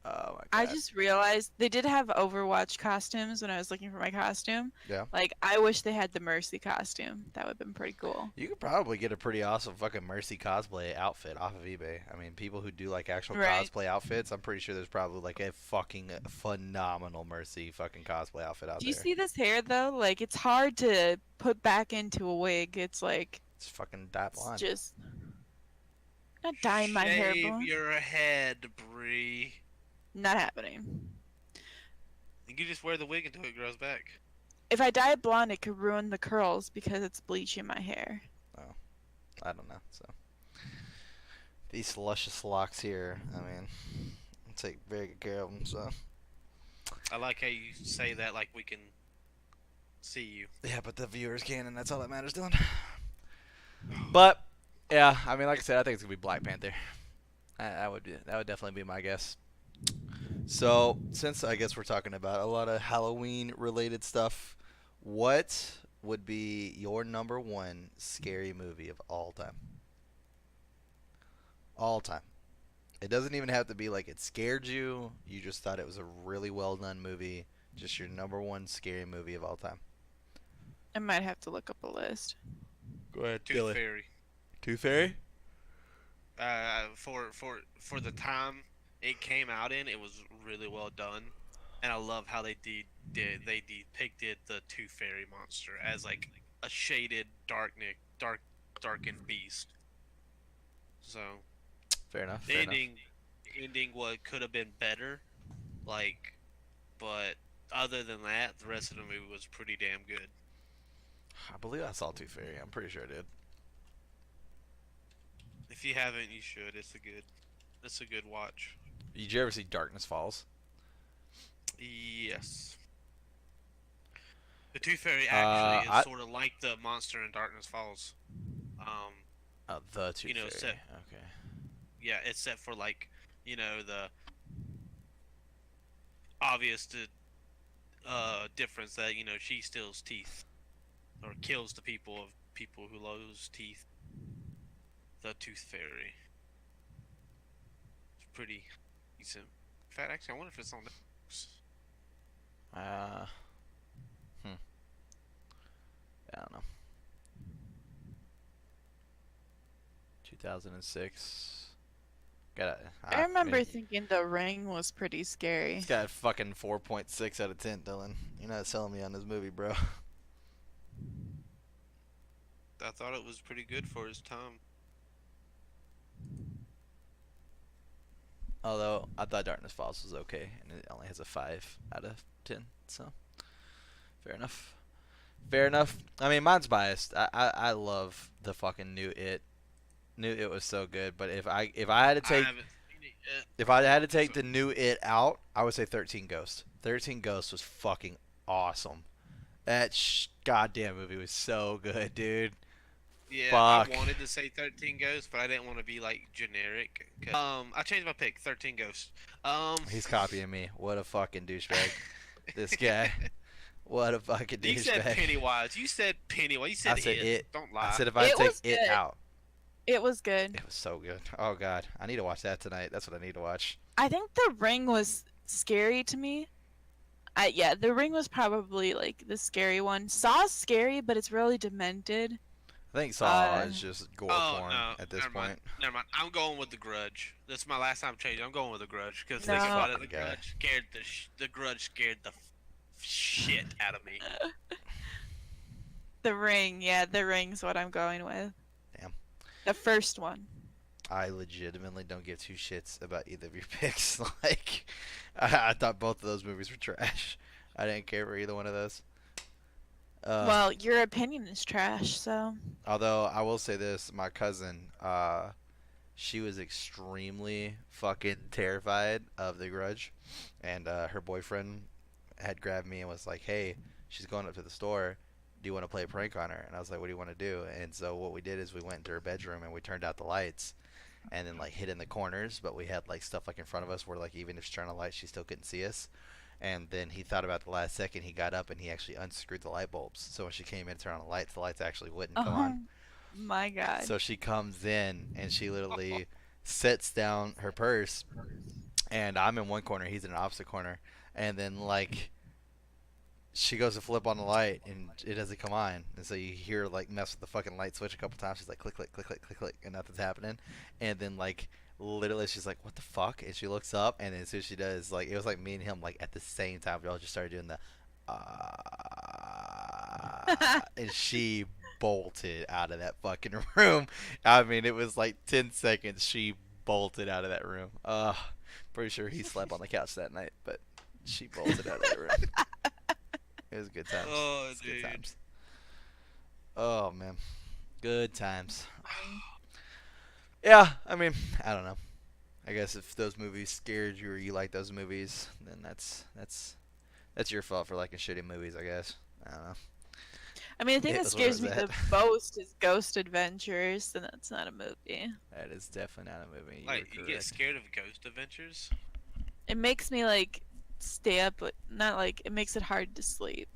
[SPEAKER 1] Oh my god.
[SPEAKER 2] I just realized they did have Overwatch costumes when I was looking for my costume.
[SPEAKER 1] Yeah.
[SPEAKER 2] Like, I wish they had the Mercy costume. That would have been pretty cool.
[SPEAKER 1] You could probably get a pretty awesome fucking Mercy cosplay outfit off of eBay. I mean, people who do like actual
[SPEAKER 2] Right.
[SPEAKER 1] cosplay outfits, I'm pretty sure there's probably like a fucking phenomenal Mercy fucking cosplay outfit out
[SPEAKER 2] Do you
[SPEAKER 1] there.
[SPEAKER 2] see this hair, though? Like, it's hard to put back into a wig. It's like,
[SPEAKER 1] It's fucking dye
[SPEAKER 2] it's
[SPEAKER 1] blonde.
[SPEAKER 2] just... Not dyeing my hair
[SPEAKER 3] Shave
[SPEAKER 2] blonde.
[SPEAKER 3] your head, Bree.
[SPEAKER 2] Not happening.
[SPEAKER 3] You can just wear the wig until it grows back.
[SPEAKER 2] If I dye it blonde, it could ruin the curls because it's bleaching my hair.
[SPEAKER 1] I don't know. So these luscious locks here, I mean, I take very good care of them. So
[SPEAKER 3] I like how you say that like we can see you.
[SPEAKER 1] yeah, but the viewers can, and that's all that matters, Dylan. But yeah, I mean, like I said, I think it's gonna be Black Panther. That would definitely be my guess. So since I guess we're talking about a lot of Halloween related stuff, what would be your number one scary movie of all time? All time. It doesn't even have to be like it scared you. You just thought it was a really well done movie. Just your number one scary movie of all time.
[SPEAKER 2] I might have to look up a list.
[SPEAKER 1] Go ahead,
[SPEAKER 3] Tooth Fairy.
[SPEAKER 1] Tooth Fairy?
[SPEAKER 3] For the time it came out in, it was really well done, and I love how they depicted the Tooth Fairy monster as like a shaded, darkened beast. So
[SPEAKER 1] Fair enough.
[SPEAKER 3] the
[SPEAKER 1] Fair enough.
[SPEAKER 3] ending what could have been better, like, but other than that, the rest of the movie was pretty damn good.
[SPEAKER 1] I believe I saw Tooth Fairy. I'm pretty sure I did.
[SPEAKER 3] If you haven't, you should. It's a good watch.
[SPEAKER 1] Did you ever see Darkness Falls?
[SPEAKER 3] Yes. The Tooth Fairy actually
[SPEAKER 1] I-
[SPEAKER 3] is sort of like the monster in Darkness Falls.
[SPEAKER 1] The Tooth
[SPEAKER 3] know,
[SPEAKER 1] Fairy.
[SPEAKER 3] set-
[SPEAKER 1] Okay.
[SPEAKER 3] Yeah, except for like, the obvious difference that she steals teeth or kills the people who lose teeth. The Tooth Fairy. It's pretty decent. In fact, actually, I wonder if it's on Netflix.
[SPEAKER 1] I don't know. 2006.
[SPEAKER 2] I remember thinking The Ring was pretty scary.
[SPEAKER 1] It's got fucking 4.6 out of 10, Dylan. You're not selling me on this movie, bro.
[SPEAKER 3] I thought it was pretty good for his time.
[SPEAKER 1] Although I thought Darkness Falls was okay, and it only has a 5 out of 10. So fair enough. Fair enough. I mean, mine's biased. I love the fucking new It. New It was so good, but if I had to take
[SPEAKER 3] I haven't seen it yet.
[SPEAKER 1] if I had to take
[SPEAKER 3] So-
[SPEAKER 1] the new It out, I would say 13 Ghosts. 13 Ghosts was fucking awesome. That goddamn movie was so good, dude.
[SPEAKER 3] Yeah,
[SPEAKER 1] Fuck.
[SPEAKER 3] I wanted to say 13 Ghosts, but I didn't want to be like generic. I changed my pick. 13 Ghosts.
[SPEAKER 1] He's copying me. What a fucking douchebag. This guy. What a fucking douchebag.
[SPEAKER 3] You said Pennywise. You said Pennywise. You said
[SPEAKER 1] I said It.
[SPEAKER 3] Don't lie.
[SPEAKER 1] I said if I
[SPEAKER 2] It
[SPEAKER 1] take
[SPEAKER 2] was
[SPEAKER 1] It
[SPEAKER 2] good.
[SPEAKER 1] out.
[SPEAKER 2] It was good.
[SPEAKER 1] It was so good. Oh god, I need to watch that tonight. That's what I need to watch.
[SPEAKER 2] I think The Ring was scary to me. Yeah, The Ring was probably like the scary one. Saw's scary, but it's really demented.
[SPEAKER 1] I think Saw
[SPEAKER 2] Uh,
[SPEAKER 1] is just gore
[SPEAKER 3] Oh
[SPEAKER 1] porn
[SPEAKER 3] no,
[SPEAKER 1] at this
[SPEAKER 3] never mind.
[SPEAKER 1] point.
[SPEAKER 3] Never mind. I'm going with The Grudge. This is my last time changing. I'm going with The Grudge because
[SPEAKER 1] This
[SPEAKER 3] thinking
[SPEAKER 2] no,
[SPEAKER 3] about it,
[SPEAKER 1] fucking guy.
[SPEAKER 3] The Grudge scared the shit out of me.
[SPEAKER 2] The Ring. Yeah, The Ring's what I'm going with.
[SPEAKER 1] Damn.
[SPEAKER 2] The first one.
[SPEAKER 1] I legitimately don't give two shits about either of your picks. Like, I thought both of those movies were trash. I didn't care for either one of those. Uh,
[SPEAKER 2] Well, your opinion is trash, so.
[SPEAKER 1] Although I will say this, my cousin, she was extremely fucking terrified of The Grudge, and her boyfriend had grabbed me and was like, "Hey, she's going up to the store. Do you want to play a prank on her?" And I was like, "What do you want to do?" And so what we did is we went into her bedroom and we turned out the lights, and then like hid in the corners, but we had like stuff like in front of us where like even if she turned on the light, she still couldn't see us. And then he thought about the last second. He got up and he actually unscrewed the light bulbs. So when she came in to turn on the lights actually wouldn't come on.
[SPEAKER 2] Oh my god.
[SPEAKER 1] So she comes in and she literally sets down her purse, and I'm in one corner, he's in an opposite corner, and then like she goes to flip on the light and it doesn't come on, and so you hear her, like mess with the fucking light switch a couple times. She's like click click click click click click, and nothing's happening, and then like literally she's like what the fuck, and she looks up, and then as soon as she does, like it was like me and him like at the same time, we all just started doing the and she bolted out of that fucking room. I mean, it was like 10 seconds. She bolted out of that room. Pretty sure he slept on the couch that night, but she bolted out of that room. It was good times.
[SPEAKER 3] Oh,
[SPEAKER 1] It was good
[SPEAKER 3] dude.
[SPEAKER 1] times. Oh man, good times. Yeah, I mean, I don't know. I guess if those movies scared you or you like those movies, then that's your fault for liking shitty movies. I guess. I don't know.
[SPEAKER 2] I mean, the thing
[SPEAKER 1] It
[SPEAKER 2] that
[SPEAKER 1] was where it
[SPEAKER 2] scares
[SPEAKER 1] was
[SPEAKER 2] me
[SPEAKER 1] at.
[SPEAKER 2] the most is Ghost Adventures, and that's not a movie.
[SPEAKER 1] That is definitely not a movie. You
[SPEAKER 3] Like
[SPEAKER 1] were
[SPEAKER 3] you get
[SPEAKER 1] correct.
[SPEAKER 3] scared of Ghost Adventures?
[SPEAKER 2] It makes me like stay up, but not like it makes it hard to sleep.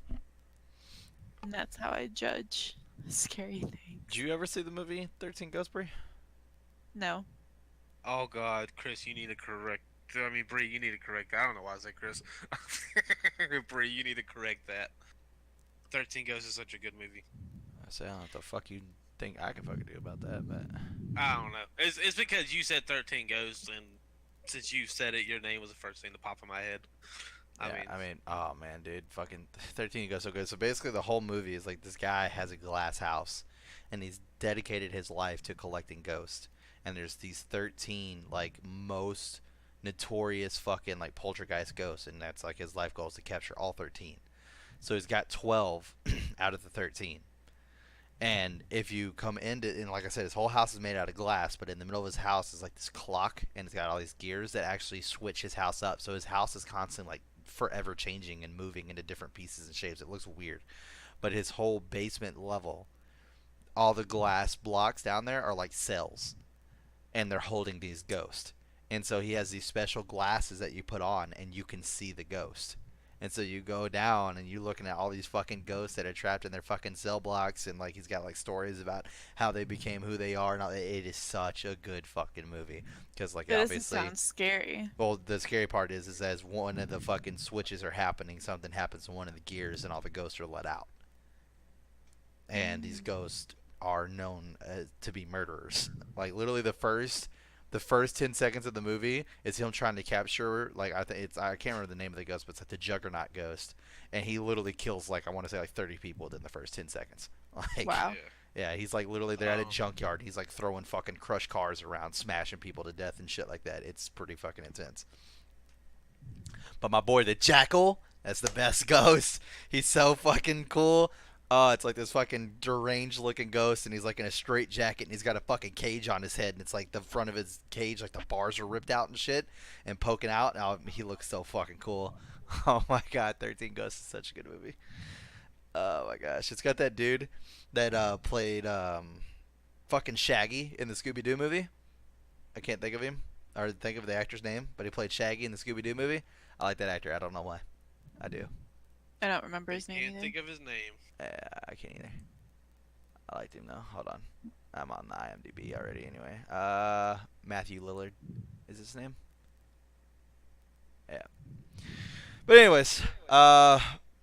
[SPEAKER 2] And that's how I judge scary things.
[SPEAKER 1] Did you ever see the movie 13 Ghostbury?
[SPEAKER 2] No.
[SPEAKER 3] Oh God, Chris, you need to correct. I mean, Bree, you need to correct that. I don't know why I said Chris. Bree, you need to correct that. 13 Ghosts is such a good movie.
[SPEAKER 1] I say I don't know what the fuck you think I can fucking do about that, but
[SPEAKER 3] I don't know. It's because you said 13 Ghosts, and since you said it, your name was the first thing to pop in my head.
[SPEAKER 1] yeah, I mean, oh man, dude, fucking 13 goes so good. So basically, the whole movie is like this guy has a glass house, and he's dedicated his life to collecting ghosts. And there's these 13 like most notorious fucking like poltergeist ghosts, and that's like his life goal is to capture all 13. So he's got 12 out of the 13. And if you come into, and like I said, his whole house is made out of glass, but in the middle of his house is like this clock, and it's got all these gears that actually switch his house up. So his house is constantly like forever changing and moving into different pieces and shapes. It looks weird. But his whole basement level, all the glass blocks down there are like cells, and they're holding these ghosts. And so he has these special glasses that you put on, and you can see the ghost. And so you go down and you're looking at all these fucking ghosts that are trapped in their fucking cell blocks, and like he's got like stories about how they became who they are. And all. It is such a good fucking movie because like
[SPEAKER 2] That doesn't
[SPEAKER 1] obviously,
[SPEAKER 2] sound scary.
[SPEAKER 1] well, the scary part is as one of the fucking switches are happening, something happens to one of the gears, and all the ghosts are let out. And these ghosts are known to be murderers. Like literally the first 10 seconds of the movie is him trying to capture, like I think it's, I can't remember the name of the ghost, but it's like the Juggernaut ghost, and he literally kills like, I want to say like 30 people within the first 10 seconds. Like
[SPEAKER 2] Wow.
[SPEAKER 1] yeah, he's like literally they're at a
[SPEAKER 3] Oh.
[SPEAKER 1] junkyard. He's like throwing fucking crushed cars around, smashing people to death and shit like that. It's pretty fucking intense. But my boy the Jackal, that's the best ghost. He's so fucking cool. It's like this fucking deranged looking ghost, and he's like in a straight jacket, and he's got a fucking cage on his head, and it's like the front of his cage, like the bars are ripped out and shit, and poking out. Oh, he looks so fucking cool. Oh my god, 13 Ghosts is such a good movie. Oh my gosh, it's got that dude that played fucking Shaggy in the Scooby Doo movie. I can't think of him or think of the actor's name, but he played Shaggy in the Scooby Doo movie. I like that actor. I don't know why. I do.
[SPEAKER 2] I don't remember his name
[SPEAKER 3] Can't
[SPEAKER 2] either.
[SPEAKER 3] think of his name.
[SPEAKER 1] I can't either. I liked him though. Hold on. I'm on the IMDb already anyway. Matthew Lillard is his name. Yeah. But anyways,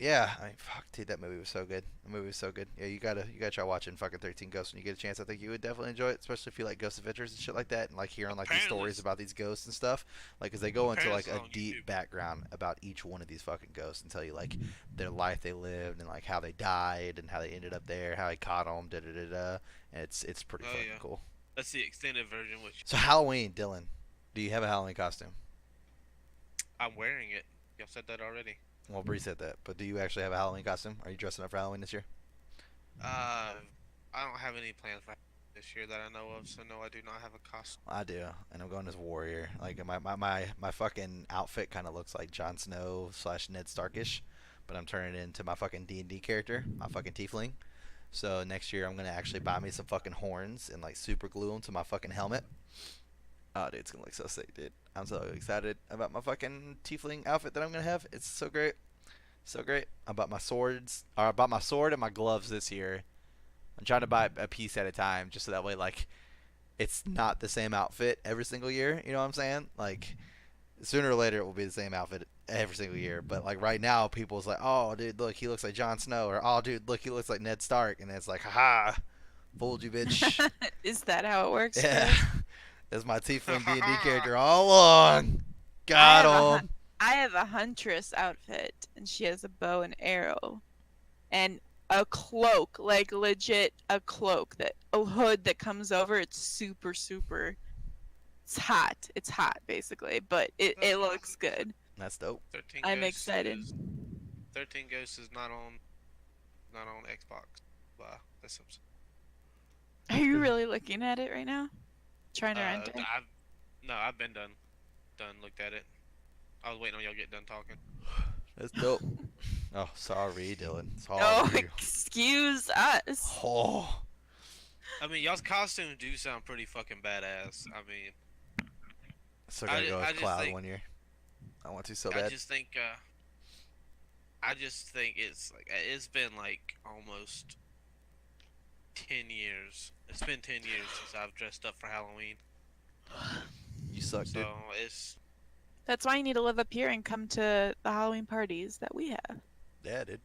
[SPEAKER 1] Yeah, I mean, fuck, dude, that movie was so good. The movie was so good. Yeah, you gotta try watching fucking 13 Ghosts when you get a chance. I think you would definitely enjoy it, especially if you like Ghost Adventures and shit like that, and like hearing like these
[SPEAKER 3] Apparently,
[SPEAKER 1] stories about these ghosts and stuff. Like, 'cause they go into
[SPEAKER 3] apparently
[SPEAKER 1] like
[SPEAKER 3] it's
[SPEAKER 1] a
[SPEAKER 3] on YouTube.
[SPEAKER 1] deep background about each one of these fucking ghosts and tell you like their life they lived and like how they died and how they ended up there, how he caught them, da da da da. And it's pretty
[SPEAKER 3] Oh
[SPEAKER 1] fucking
[SPEAKER 3] yeah,
[SPEAKER 1] cool.
[SPEAKER 3] that's the extended version, which
[SPEAKER 1] So Halloween, Dylan, do you have a Halloween costume?
[SPEAKER 3] I'm wearing it. Y'all said that already.
[SPEAKER 1] Well, Bree said that, but do you actually have a Halloween costume? Are you dressing up for Halloween this year?
[SPEAKER 3] Uh, I don't have any plans for this year that I know of, so no, I do not have a costume.
[SPEAKER 1] I do, and I'm going as warrior. Like my fucking outfit kind of looks like Jon Snow slash Ned Starkish, but I'm turning it into my fucking D&D character, my fucking tiefling. So next year I'm gonna actually buy me some fucking horns and like super glue them to my fucking helmet. Oh, dude, it's gonna look so sick, dude. I'm so excited about my fucking tiefling outfit that I'm gonna have. It's so great, so great. I bought my swords, or I bought my sword and my gloves this year. I'm trying to buy a piece at a time, just so that way, like, it's not the same outfit every single year. You know what I'm saying? Like, sooner or later, it will be the same outfit every single year. But like right now, people's like, "Oh, dude, look, he looks like Jon Snow," or "Oh, dude, look, he looks like Ned Stark," and it's like, "Haha, fooled you, bitch."
[SPEAKER 2] Is that how it works,
[SPEAKER 1] Yeah,
[SPEAKER 2] Chris?
[SPEAKER 1] that's my Tiefling D&D character all along.
[SPEAKER 2] I have a
[SPEAKER 1] Got him.
[SPEAKER 2] I have a huntress outfit, and she has a bow and arrow, and a cloak, like legit a cloak that a hood that comes over. It's super super. It's hot. It's hot basically, but it looks good.
[SPEAKER 1] That's dope.
[SPEAKER 3] 13
[SPEAKER 2] I'm
[SPEAKER 3] Ghosts
[SPEAKER 2] excited.
[SPEAKER 3] is 13 Ghosts is not on Xbox. This episode.
[SPEAKER 2] Are you really looking at it right now? Trying to rent it?
[SPEAKER 3] I've been done looked at it. I was waiting on y'all to get done talking.
[SPEAKER 1] That's dope. Oh, sorry, Dylan.
[SPEAKER 2] Oh,
[SPEAKER 1] Sorry.
[SPEAKER 2] excuse us.
[SPEAKER 1] Oh,
[SPEAKER 3] I mean, y'all's costumes do sound pretty fucking badass. I mean,
[SPEAKER 1] still gotta go
[SPEAKER 3] I
[SPEAKER 1] with
[SPEAKER 3] just
[SPEAKER 1] Cloud
[SPEAKER 3] think-
[SPEAKER 1] one year. I want to so
[SPEAKER 3] I
[SPEAKER 1] bad.
[SPEAKER 3] just think, it's like it's been like almost 10 years. It's been 10 years since I've dressed up for Halloween.
[SPEAKER 1] You suck, dude.
[SPEAKER 3] So it's
[SPEAKER 2] That's why you need to live up here and come to the Halloween parties that we have.
[SPEAKER 1] Yeah, dude.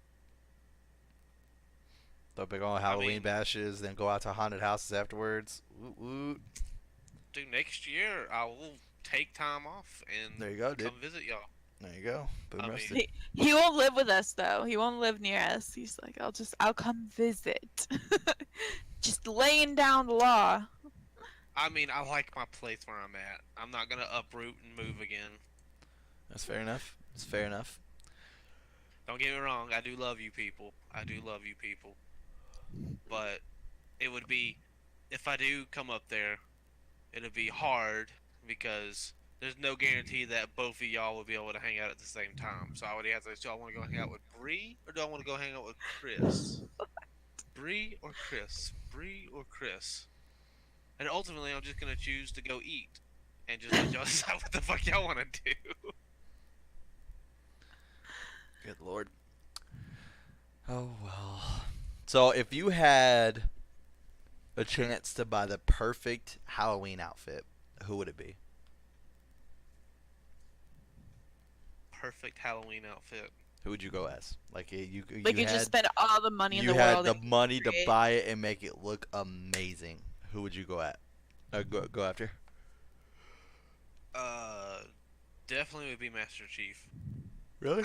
[SPEAKER 1] The big old Halloween
[SPEAKER 3] mean-
[SPEAKER 1] bashes, then go out to haunted houses afterwards. Woot woot.
[SPEAKER 3] dude. Next year I will take time off and
[SPEAKER 1] There you go, dude.
[SPEAKER 3] come visit y'all.
[SPEAKER 1] There you go. Boom
[SPEAKER 3] I mean-
[SPEAKER 1] roasted.
[SPEAKER 2] He won't live with us though. He won't live near us. He's like, I'll come visit. Just laying down the law.
[SPEAKER 3] I mean, I like my place where I'm at. I'm not gonna uproot and move again.
[SPEAKER 1] That's fair enough. It's fair enough.
[SPEAKER 3] Don't get me wrong. I do love you people. I do love you people. But it would be, if I do come up there, it'll be hard because there's no guarantee that both of y'all will be able to hang out at the same time. So I would ask, do I want to go hang out with Bree or do I want to go hang out with Chris? Bree or Chris? Bree or Chris? And ultimately, I'm just gonna choose to go eat and just let y'all decide what the fuck y'all want to do.
[SPEAKER 1] Good lord. Oh well. So if you had a chance to buy the perfect Halloween outfit, who would it be?
[SPEAKER 3] Perfect Halloween outfit.
[SPEAKER 1] Who would you go as? Like you
[SPEAKER 2] Like you
[SPEAKER 1] had
[SPEAKER 2] just spend all the money in
[SPEAKER 1] you
[SPEAKER 2] the
[SPEAKER 1] had
[SPEAKER 2] world.
[SPEAKER 1] the
[SPEAKER 2] and
[SPEAKER 1] money to
[SPEAKER 2] create-
[SPEAKER 1] buy it and make it look amazing. Who would you go at? Go after.
[SPEAKER 3] Definitely would be Master Chief.
[SPEAKER 1] Really?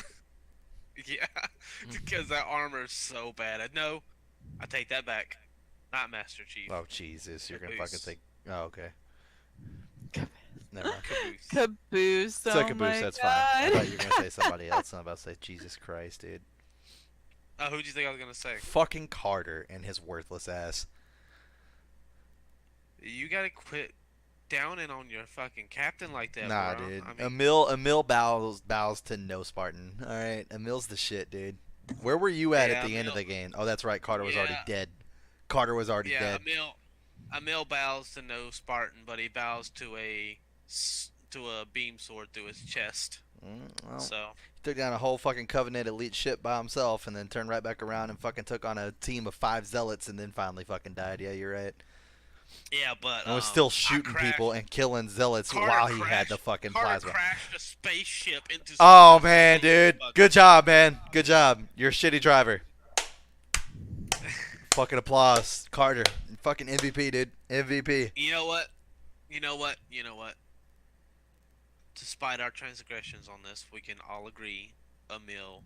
[SPEAKER 3] Yeah, because that armor is so bad. No, I take that back. Not Master Chief.
[SPEAKER 1] Oh Jesus! You're gonna fucking
[SPEAKER 3] Caboose.
[SPEAKER 1] think. Oh okay. Never mind.
[SPEAKER 3] Caboose.
[SPEAKER 2] Caboose.
[SPEAKER 1] It's
[SPEAKER 2] Oh
[SPEAKER 1] a caboose.
[SPEAKER 2] my
[SPEAKER 1] That's fine. I
[SPEAKER 2] God.
[SPEAKER 1] thought you were gonna say somebody else. I'm about to say Jesus Christ, dude.
[SPEAKER 3] Who'd you think I was gonna say?
[SPEAKER 1] Fucking Carter and his worthless ass.
[SPEAKER 3] You gotta quit downing on your fucking captain like that,
[SPEAKER 1] Nah,
[SPEAKER 3] bro.
[SPEAKER 1] dude.
[SPEAKER 3] I mean,
[SPEAKER 1] Emil bows to no Spartan. All right, Emil's the shit, dude. Where were you at
[SPEAKER 3] Yeah,
[SPEAKER 1] the end of the
[SPEAKER 3] Emil-
[SPEAKER 1] game? Oh, that's right. Carter was already
[SPEAKER 3] Yeah.
[SPEAKER 1] dead. Carter was already
[SPEAKER 3] yeah,
[SPEAKER 1] dead.
[SPEAKER 3] Emil bows to no Spartan, but he bows to a beam sword through his chest.
[SPEAKER 1] Well,
[SPEAKER 3] So
[SPEAKER 1] he took down a whole fucking Covenant elite ship by himself, and then turned right back around and fucking took on a team of 5 zealots, and then finally fucking died. Yeah, you're right.
[SPEAKER 3] Yeah, but
[SPEAKER 1] And was still
[SPEAKER 3] I
[SPEAKER 1] shooting people
[SPEAKER 3] crashed.
[SPEAKER 1] and killing zealots
[SPEAKER 3] Carter
[SPEAKER 1] while he had the
[SPEAKER 3] crashed.
[SPEAKER 1] fucking
[SPEAKER 3] Carter
[SPEAKER 1] plasma.
[SPEAKER 3] crashed a spaceship into someone
[SPEAKER 1] Oh
[SPEAKER 3] else's
[SPEAKER 1] man,
[SPEAKER 3] police
[SPEAKER 1] dude,
[SPEAKER 3] buggy.
[SPEAKER 1] good job, man, good job. You're a shitty driver. Fucking applause, Carter. Fucking MVP, dude. MVP.
[SPEAKER 3] You know what? You know what? You know what? Despite our transgressions on this, we can all agree Emil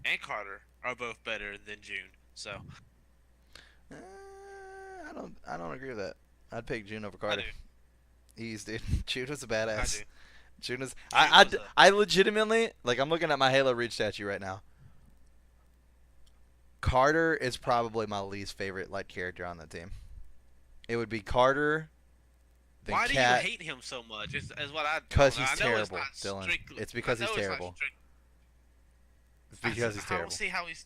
[SPEAKER 3] and Carter are both better than June. So
[SPEAKER 1] Uh, I don't agree with that. I'd pick June over
[SPEAKER 3] I do.
[SPEAKER 1] Carter. Ease, dude. June was a
[SPEAKER 3] I do.
[SPEAKER 1] badass. June was.
[SPEAKER 3] June was a
[SPEAKER 1] I legitimately like. I'm looking at my Halo Reach statue right now. Carter is probably my least favorite light character on the team. It would be Carter, then
[SPEAKER 3] Why do you
[SPEAKER 1] Cat,
[SPEAKER 3] hate him so much? Is what I
[SPEAKER 1] because
[SPEAKER 3] don't know.
[SPEAKER 1] he's
[SPEAKER 3] I know it's
[SPEAKER 1] terrible,
[SPEAKER 3] not
[SPEAKER 1] Dylan.
[SPEAKER 3] strictly.
[SPEAKER 1] It's
[SPEAKER 3] I
[SPEAKER 1] because he's
[SPEAKER 3] know it's not
[SPEAKER 1] terrible.
[SPEAKER 3] strict.
[SPEAKER 1] It's because he's
[SPEAKER 3] I don't
[SPEAKER 1] terrible.
[SPEAKER 3] see how he's.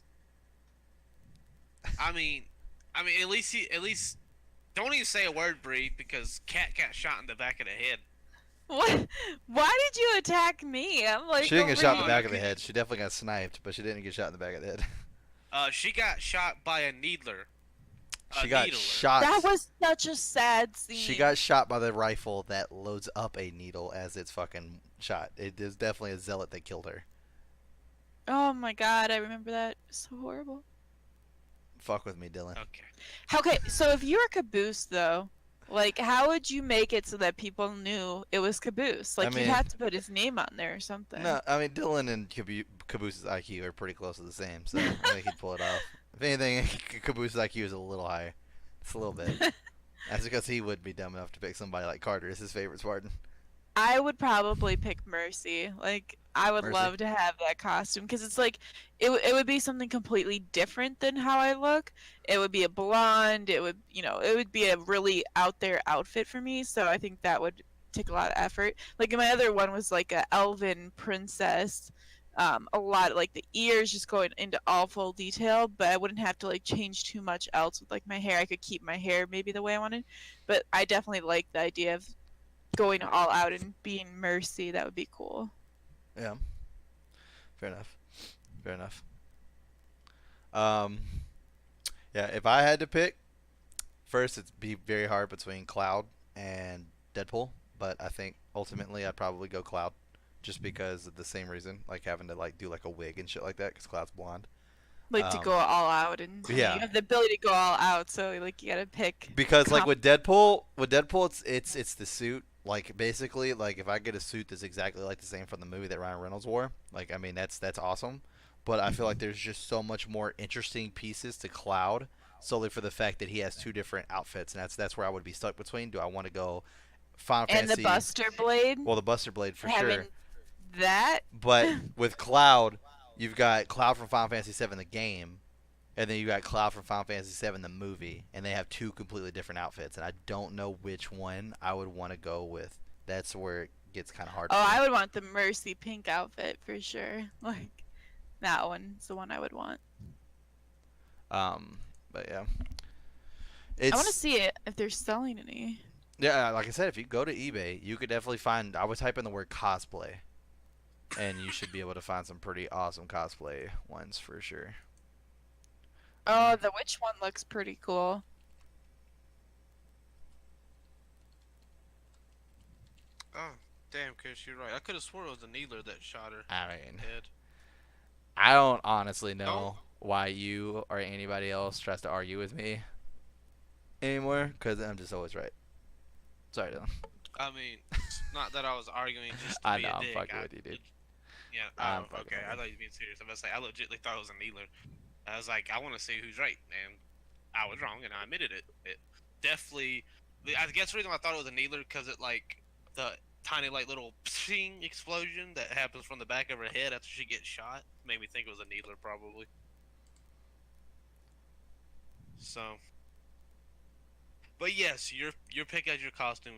[SPEAKER 3] I mean, at least at least don't even say a word, Bree, because Cat got shot in the back of the head.
[SPEAKER 2] What? Why did you attack me? I'm like,
[SPEAKER 1] She didn't get
[SPEAKER 2] over
[SPEAKER 1] shot in the
[SPEAKER 2] here.
[SPEAKER 1] back of the head. She definitely got sniped, but she didn't get shot in the back of the head.
[SPEAKER 3] She got shot by a needler.
[SPEAKER 1] She got
[SPEAKER 3] needler.
[SPEAKER 1] shot.
[SPEAKER 2] That was such a sad scene.
[SPEAKER 1] She got shot by the rifle that loads up a needle as it's fucking shot. It is definitely a zealot that killed her.
[SPEAKER 2] Oh my god, I remember that. So horrible.
[SPEAKER 1] Fuck with me, Dylan.
[SPEAKER 3] Okay.
[SPEAKER 2] Okay, so if you were Caboose though, like how would you make it so that people knew it was Caboose? Like
[SPEAKER 1] mean-
[SPEAKER 2] you'd have to put his name on there or something.
[SPEAKER 1] No, I mean Dylan and Caboose's IQ are pretty close to the same, so I think he'd pull it off. If anything, Caboose's IQ is a little higher. It's a little bit. That's because he would be dumb enough to pick somebody like Carter as his favorite Spartan.
[SPEAKER 2] I would probably pick Mercy. Like I would
[SPEAKER 1] Mercy?
[SPEAKER 2] love to have that costume because it's like it would be something completely different than how I look. It would be a blonde. It would it would be a really out there outfit for me. So I think that would take a lot of effort. Like my other one was like a elven princess. A lot like the ears just going into all full detail, but I wouldn't have to like change too much else with like my hair. I could keep my hair maybe the way I wanted, but I definitely like the idea of going all out and being Mercy. That would be cool.
[SPEAKER 1] Yeah. Fair enough. Fair enough. Um, yeah, if I had to pick, first it'd be very hard between Cloud and Deadpool, but I think ultimately I'd probably go Cloud, just because of the same reason, like having to like do like a wig and shit like that, because Cloud's blonde.
[SPEAKER 2] Like to go all out and
[SPEAKER 1] yeah.
[SPEAKER 2] you have the ability to go all out, so like you gotta pick.
[SPEAKER 1] Because like with Deadpool, it's the suit. Like basically, like if I get a suit that's exactly like the same from the movie that Ryan Reynolds wore, like I mean that's awesome. But I feel like there's just so much more interesting pieces to Cloud, solely for the fact that he has two different outfits, and that's where I would be stuck between. Do I want to go Final
[SPEAKER 2] And
[SPEAKER 1] Fantasy?
[SPEAKER 2] the Buster Blade.
[SPEAKER 1] Well, the Buster Blade for
[SPEAKER 2] having
[SPEAKER 1] sure.
[SPEAKER 2] that.
[SPEAKER 1] But with Cloud, you've got Cloud from Final Fantasy VII the game, and then you got Cloud from Final Fantasy VII the movie, and they have two completely different outfits, and I don't know which one I would want to go with. That's where it gets kind of hard.
[SPEAKER 2] Oh,
[SPEAKER 1] for me.
[SPEAKER 2] I would want the Mercy pink outfit for sure. Like that one's the one I would want.
[SPEAKER 1] But yeah,
[SPEAKER 2] I want to see it if they're selling any.
[SPEAKER 1] Yeah, like I said, if you go to eBay, you could definitely find. I would type in the word cosplay, and you should be able to find some pretty awesome cosplay ones for sure.
[SPEAKER 2] Oh, the witch one looks pretty cool.
[SPEAKER 3] Oh, damn, Chris, you're right. I could have swore it was the needler that shot her
[SPEAKER 1] I mean,
[SPEAKER 3] head.
[SPEAKER 1] I don't honestly know
[SPEAKER 3] No.
[SPEAKER 1] why you or anybody else tries to argue with me anymore, because I'm just always right. Sorry, Dylan.
[SPEAKER 3] I mean, it's not that I was arguing just to
[SPEAKER 1] I
[SPEAKER 3] be
[SPEAKER 1] know,
[SPEAKER 3] a
[SPEAKER 1] I'm
[SPEAKER 3] dick.
[SPEAKER 1] fucking with you, dude.
[SPEAKER 3] Yeah,
[SPEAKER 1] I'm
[SPEAKER 3] oh,
[SPEAKER 1] fucking
[SPEAKER 3] okay.
[SPEAKER 1] with
[SPEAKER 3] I
[SPEAKER 1] you.
[SPEAKER 3] thought you were being serious. I was like, I legitimately thought it was a needler. I was like, I want to see who's right, and I was wrong, and I admitted it. It definitely. I guess the reason why I thought it was a needler because it like the tiny like little ping explosion that happens from the back of her head after she gets shot made me think it was a needler probably. So, but yes, your pick as your costume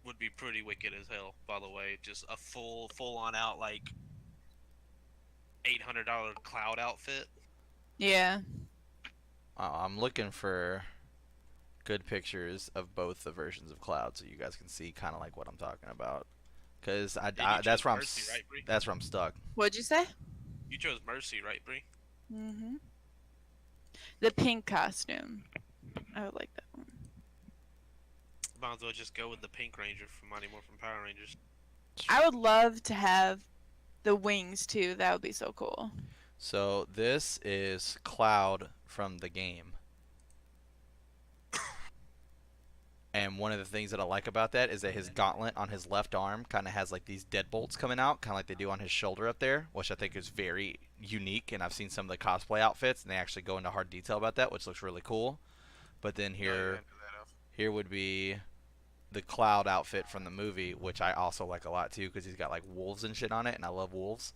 [SPEAKER 3] would be pretty wicked as hell. By the way, just a full on out like $800 Cloud outfit.
[SPEAKER 2] Yeah.
[SPEAKER 1] I'm looking for good pictures of both the versions of Cloud, so you guys can see kind of like what I'm talking about. Cause
[SPEAKER 3] you
[SPEAKER 1] that's
[SPEAKER 3] chose
[SPEAKER 1] where
[SPEAKER 3] Mercy, right, Bree?
[SPEAKER 1] that's where I'm stuck.
[SPEAKER 2] What'd you say?
[SPEAKER 3] You chose Mercy, right, Bree?
[SPEAKER 2] Mhm. The pink costume. I would like that one.
[SPEAKER 3] Might as well just go with the Pink Ranger from Mighty Morphin Power Rangers.
[SPEAKER 2] I would love to have the wings too. That would be so cool.
[SPEAKER 1] So this is Cloud from the game. And one of the things that I like about that is that his gauntlet on his left arm kind of has like these deadbolts coming out, kind of like they do on his shoulder up there, which I think is very unique. And I've seen some of the cosplay outfits, and they actually go into hard detail about that, which looks really cool. But then here would be the Cloud outfit from the movie, which I also like a lot too, because he's got like wolves and shit on it, and I love wolves.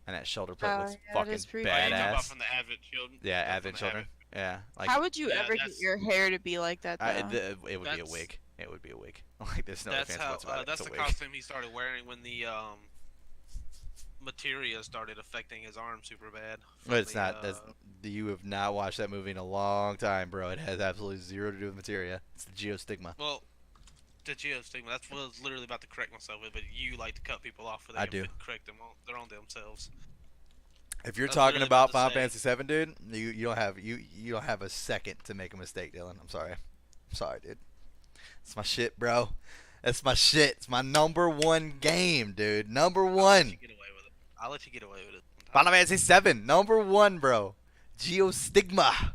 [SPEAKER 1] And that shoulder plate looks
[SPEAKER 2] yeah, that
[SPEAKER 1] fucking
[SPEAKER 2] is pretty
[SPEAKER 3] Oh, you talking about
[SPEAKER 1] badass.
[SPEAKER 3] from the Advent Children?
[SPEAKER 1] Yeah,
[SPEAKER 3] From
[SPEAKER 1] Advent
[SPEAKER 3] the
[SPEAKER 1] Children. Yeah, like
[SPEAKER 2] How would you
[SPEAKER 3] Yeah,
[SPEAKER 2] ever get
[SPEAKER 3] that's-
[SPEAKER 2] your hair to be like that though?
[SPEAKER 1] it would be a
[SPEAKER 3] That's-
[SPEAKER 1] wig. It would be a wig. Like there's no
[SPEAKER 3] That's
[SPEAKER 1] offense
[SPEAKER 3] how.
[SPEAKER 1] whatsoever.
[SPEAKER 3] That's
[SPEAKER 1] It's
[SPEAKER 3] the
[SPEAKER 1] a wig.
[SPEAKER 3] costume he started wearing when the materia started affecting his arm super bad.
[SPEAKER 1] But it's
[SPEAKER 3] from
[SPEAKER 1] not. That's, you have not watched that movie in a long time, bro. It has absolutely zero to do with materia. It's the geostigma.
[SPEAKER 3] Well, the geostigma. That's what I was literally about to correct myself with, but you like to cut people off for that.
[SPEAKER 1] I do.
[SPEAKER 3] Correct them on their own themselves.
[SPEAKER 1] If you're
[SPEAKER 3] I was
[SPEAKER 1] talking
[SPEAKER 3] literally
[SPEAKER 1] about
[SPEAKER 3] about
[SPEAKER 1] Final
[SPEAKER 3] to
[SPEAKER 1] Fantasy VII, dude, you don't have you don't have a second to make a mistake, Dylan. I'm sorry. I'm sorry, dude. It's my shit, bro. That's my shit. It's my number one game, dude. Number
[SPEAKER 3] I'll let
[SPEAKER 1] one.
[SPEAKER 3] you get away with it. I'll let you get away with it.
[SPEAKER 1] Final Fantasy VII, number one, bro. Geostigma.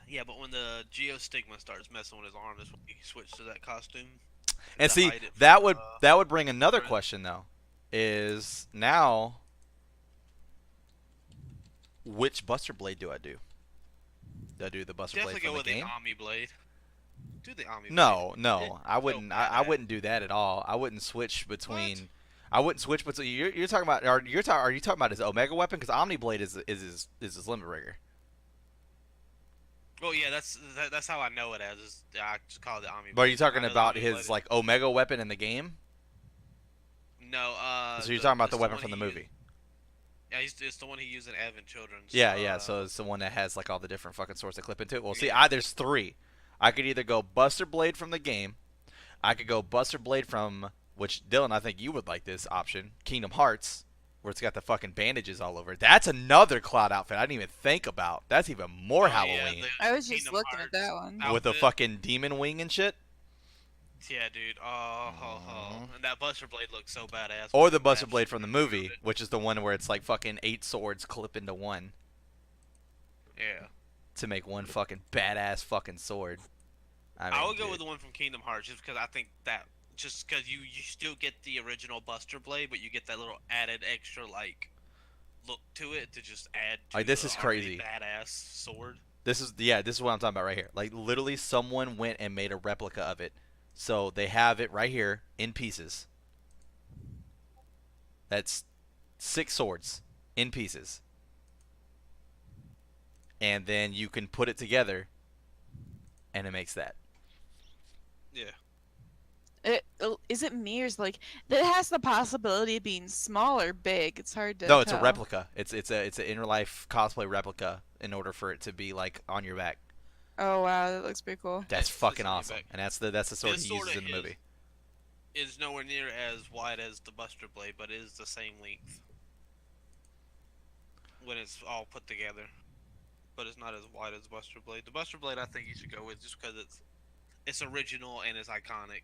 [SPEAKER 3] Yeah, but when the geostigma starts messing with his arm, that's when he switched to that costume.
[SPEAKER 1] And
[SPEAKER 3] to
[SPEAKER 1] see,
[SPEAKER 3] hide it
[SPEAKER 1] that
[SPEAKER 3] from,
[SPEAKER 1] would bring another
[SPEAKER 3] friends.
[SPEAKER 1] question though. Is now which Buster Blade do I do? Do I do the Buster
[SPEAKER 3] Definitely
[SPEAKER 1] Blade
[SPEAKER 3] go
[SPEAKER 1] from
[SPEAKER 3] with
[SPEAKER 1] the game?
[SPEAKER 3] the Omni Blade. Do the Omni Blade.
[SPEAKER 1] No,
[SPEAKER 3] It-
[SPEAKER 1] no, I
[SPEAKER 3] it's
[SPEAKER 1] wouldn't.
[SPEAKER 3] so
[SPEAKER 1] I
[SPEAKER 3] badass.
[SPEAKER 1] wouldn't do that at all. I wouldn't switch between. I wouldn't switch between. You're talking about. Are you talking about his Omega weapon? Because Omni Blade is his limit breaker.
[SPEAKER 3] Well, yeah, that's how I know it as. Is I just call it the Omni.
[SPEAKER 1] But are you
[SPEAKER 3] Blade. I
[SPEAKER 1] talking
[SPEAKER 3] know the
[SPEAKER 1] about
[SPEAKER 3] Omni
[SPEAKER 1] his
[SPEAKER 3] Blade-
[SPEAKER 1] like Omega weapon in the game?
[SPEAKER 3] No.
[SPEAKER 1] So you're talking about the
[SPEAKER 3] it's
[SPEAKER 1] weapon
[SPEAKER 3] one
[SPEAKER 1] from the
[SPEAKER 3] he
[SPEAKER 1] movie?
[SPEAKER 3] used- Yeah, it's the one he used in Advent Children's.
[SPEAKER 1] Yeah, yeah. So it's the one that has like all the different fucking swords that clip into it. Well, see,
[SPEAKER 3] Yeah.
[SPEAKER 1] there's three. I could either go Buster Blade from the game. I could go Buster Blade from which Dylan, I think you would like this option, Kingdom Hearts, where it's got the fucking bandages all over. That's another Cloud outfit I didn't even think about. That's even more
[SPEAKER 3] Oh, yeah,
[SPEAKER 1] Halloween
[SPEAKER 3] the
[SPEAKER 2] I was just
[SPEAKER 3] Kingdom
[SPEAKER 2] looking at that
[SPEAKER 3] Hearts
[SPEAKER 2] one.
[SPEAKER 1] with the
[SPEAKER 3] outfit.
[SPEAKER 1] fucking demon wing and shit.
[SPEAKER 3] Yeah, dude. And that Buster Blade looks so badass.
[SPEAKER 1] Or
[SPEAKER 3] with
[SPEAKER 1] the
[SPEAKER 3] the
[SPEAKER 1] Buster
[SPEAKER 3] maps
[SPEAKER 1] Blade from the movie,
[SPEAKER 3] around it.
[SPEAKER 1] which is the one where it's like fucking 8 swords clip into one
[SPEAKER 3] Yeah.
[SPEAKER 1] to make one fucking badass fucking sword.
[SPEAKER 3] I would go
[SPEAKER 1] dude.
[SPEAKER 3] with the one from Kingdom Hearts just because I think that just because you still get the original Buster Blade, but you get that little added extra like look to it to just add. To
[SPEAKER 1] Like, this
[SPEAKER 3] the
[SPEAKER 1] is
[SPEAKER 3] already
[SPEAKER 1] crazy.
[SPEAKER 3] Badass sword.
[SPEAKER 1] This is what I'm talking about right here. Like literally someone went and made a replica of it. So they have it right here in pieces. That's 6 swords in pieces. And then you can put it together and it makes that.
[SPEAKER 3] Yeah.
[SPEAKER 2] Is it me or is like that has the possibility of being small or big? It's hard to
[SPEAKER 1] No, it's a
[SPEAKER 2] tell.
[SPEAKER 1] replica. It's an inner life cosplay replica in order for it to be like on your back.
[SPEAKER 2] Oh wow, that looks pretty cool.
[SPEAKER 1] That's
[SPEAKER 3] It's
[SPEAKER 1] fucking
[SPEAKER 3] on your
[SPEAKER 1] awesome.
[SPEAKER 3] back.
[SPEAKER 1] And that's the sword
[SPEAKER 3] This
[SPEAKER 1] he uses
[SPEAKER 3] sorta
[SPEAKER 1] in the movie.
[SPEAKER 3] Is nowhere near as wide as the Buster Blade, but it is the same length when it's all put together. But it's not as wide as Buster Blade. The Buster Blade, I think you should go with just because it's original and it's iconic.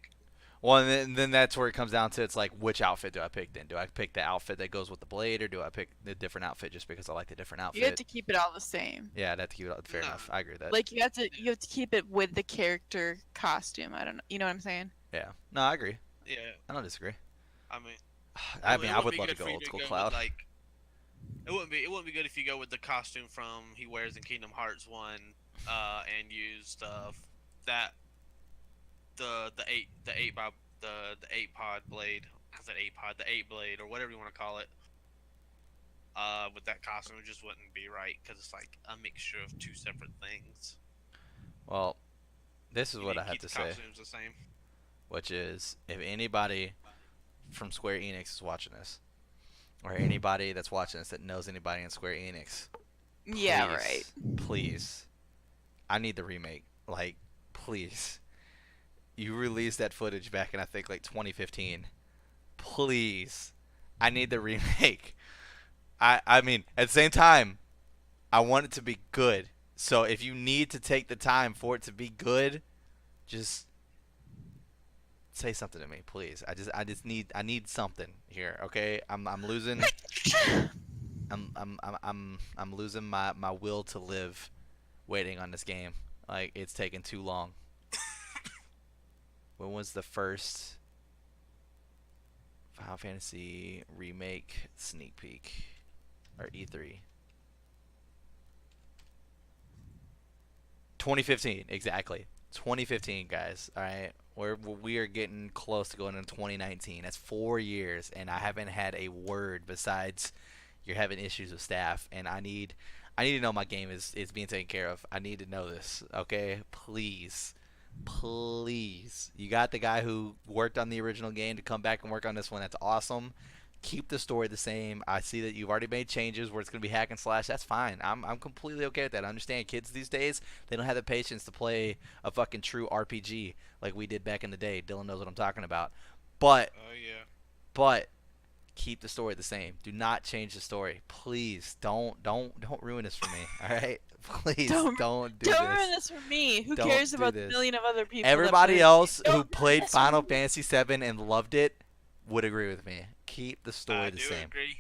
[SPEAKER 1] Well, and then that's where it comes down to, it's like, which outfit do I pick then? Do I pick the outfit that goes with the blade, or do I pick the different outfit just because I like the different outfit?
[SPEAKER 2] You have to keep it all the same.
[SPEAKER 1] Yeah, I'd have to keep it up. Fair
[SPEAKER 3] No.
[SPEAKER 1] enough. I agree with that.
[SPEAKER 2] Like you have to keep it with the character costume. I don't know. You know what I'm saying?
[SPEAKER 1] Yeah. No, I agree.
[SPEAKER 3] Yeah,
[SPEAKER 1] I don't disagree.
[SPEAKER 3] I mean,
[SPEAKER 1] I
[SPEAKER 3] it
[SPEAKER 1] mean, I
[SPEAKER 3] wouldn't
[SPEAKER 1] would
[SPEAKER 3] be
[SPEAKER 1] love to
[SPEAKER 3] good
[SPEAKER 1] go
[SPEAKER 3] for you
[SPEAKER 1] old school
[SPEAKER 3] with,
[SPEAKER 1] Cloud.
[SPEAKER 3] like, it wouldn't be good if you go with the costume from he wears in Kingdom Hearts 1, and used that the eight pod blade. I said 8 pod, the 8 blade or whatever you want to call it. With that costume, it just wouldn't be right because it's like a mixture of two separate things.
[SPEAKER 1] Well, this is
[SPEAKER 3] You
[SPEAKER 1] what
[SPEAKER 3] need
[SPEAKER 1] I
[SPEAKER 3] to
[SPEAKER 1] have
[SPEAKER 3] keep
[SPEAKER 1] to
[SPEAKER 3] the
[SPEAKER 1] say,
[SPEAKER 3] costumes the same.
[SPEAKER 1] which is, if anybody from Square Enix is watching this, or anybody that's watching this that knows anybody in Square Enix,
[SPEAKER 2] Yeah,
[SPEAKER 1] please,
[SPEAKER 2] right.
[SPEAKER 1] Please, I need the remake. Like, please. You released that footage back in, I think, like 2015. Please, I need the remake. I mean, at the same time, I want it to be good. So if you need to take the time for it to be good, Just say something to me, please. I need something here, okay? I'm losing I'm losing my will to live waiting on this game. Like it's taking too long. When was the first Final Fantasy remake sneak peek or E3? 2015, exactly. 2015, guys. All right, we are getting close to going into 2019. That's 4 years, and I haven't had a word besides you're having issues with staff, and I need to know my game is being taken care of. I need to know this, okay? Please, please. You got the guy who worked on the original game to come back and work on this one. That's awesome. Keep the story the same. I see that you've already made changes where it's going to be hack and slash. That's fine. I'm completely okay with that. I understand kids these days, they don't have the patience to play a fucking true RPG like we did back in the day. Dylan knows what I'm talking about. But
[SPEAKER 3] Oh yeah.
[SPEAKER 1] but keep the story the same. Do not change the story. Please don't ruin this for me. All right? Please don't do
[SPEAKER 2] Don't
[SPEAKER 1] this.
[SPEAKER 2] ruin this for me. Who
[SPEAKER 1] Don't
[SPEAKER 2] cares
[SPEAKER 1] do
[SPEAKER 2] about the
[SPEAKER 1] this.
[SPEAKER 2] million of other people? that
[SPEAKER 1] Everybody
[SPEAKER 2] played it?
[SPEAKER 1] else
[SPEAKER 2] Don't
[SPEAKER 1] who
[SPEAKER 2] ruin
[SPEAKER 1] played
[SPEAKER 2] this
[SPEAKER 1] Final
[SPEAKER 2] for me.
[SPEAKER 1] Fantasy VII and loved it would agree with me. Keep the story
[SPEAKER 3] I
[SPEAKER 1] the
[SPEAKER 3] do
[SPEAKER 1] same.
[SPEAKER 3] agree.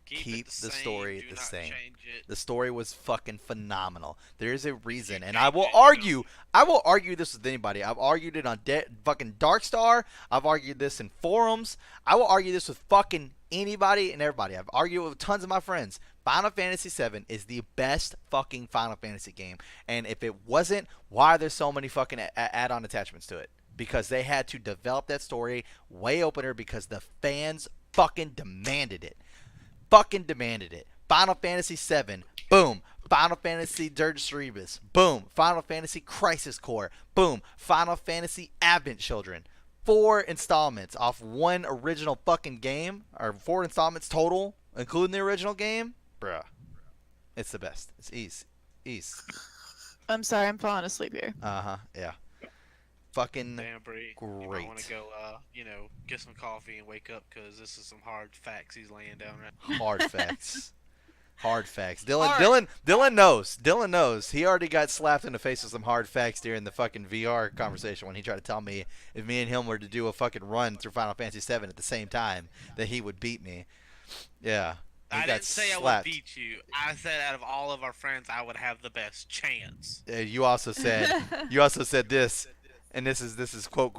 [SPEAKER 3] Keep
[SPEAKER 1] Keep
[SPEAKER 3] it
[SPEAKER 1] the
[SPEAKER 3] same,
[SPEAKER 1] story
[SPEAKER 3] do
[SPEAKER 1] the
[SPEAKER 3] not
[SPEAKER 1] same.
[SPEAKER 3] Change it.
[SPEAKER 1] The story was fucking phenomenal. There is a reason,
[SPEAKER 3] You
[SPEAKER 1] and I
[SPEAKER 3] change
[SPEAKER 1] will
[SPEAKER 3] it, you
[SPEAKER 1] argue. I will argue this with anybody. I've argued it on fucking Darkstar. I've argued this in forums. I will argue this with fucking anybody and everybody. I've argued it with tons of my friends. Final Fantasy VII is the best fucking Final Fantasy game, and if it wasn't, why are there so many fucking add-on attachments to it? Because they had to develop that story way opener because the fans fucking demanded it. Fucking demanded it. Final Fantasy VII, boom. Final Fantasy Dirge Cerebus, boom. Final Fantasy Crisis Core, boom. Final Fantasy Advent Children. 4 installments off one original fucking game, or 4 installments total, including the original game. Bruh. It's the best. It's ease. Ease.
[SPEAKER 2] I'm sorry, I'm falling asleep here.
[SPEAKER 1] Uh-huh, yeah. Fucking
[SPEAKER 3] Damn, Bree. You might want
[SPEAKER 1] great.
[SPEAKER 3] to go, get some coffee and wake up because this is some hard facts he's laying down right.
[SPEAKER 1] Hard facts. Hard facts. Dylan,
[SPEAKER 2] Hard.
[SPEAKER 1] Dylan knows. Dylan knows. He already got slapped in the face with some hard facts during the fucking VR conversation when he tried to tell me if me and him were to do a fucking run through Final Fantasy VII at the same time that he would beat me. Yeah. He
[SPEAKER 3] I
[SPEAKER 1] got
[SPEAKER 3] didn't say I
[SPEAKER 1] slapped.
[SPEAKER 3] would beat you. I said out of all of our friends, I would have the best chance.
[SPEAKER 1] You also said this, and this is quote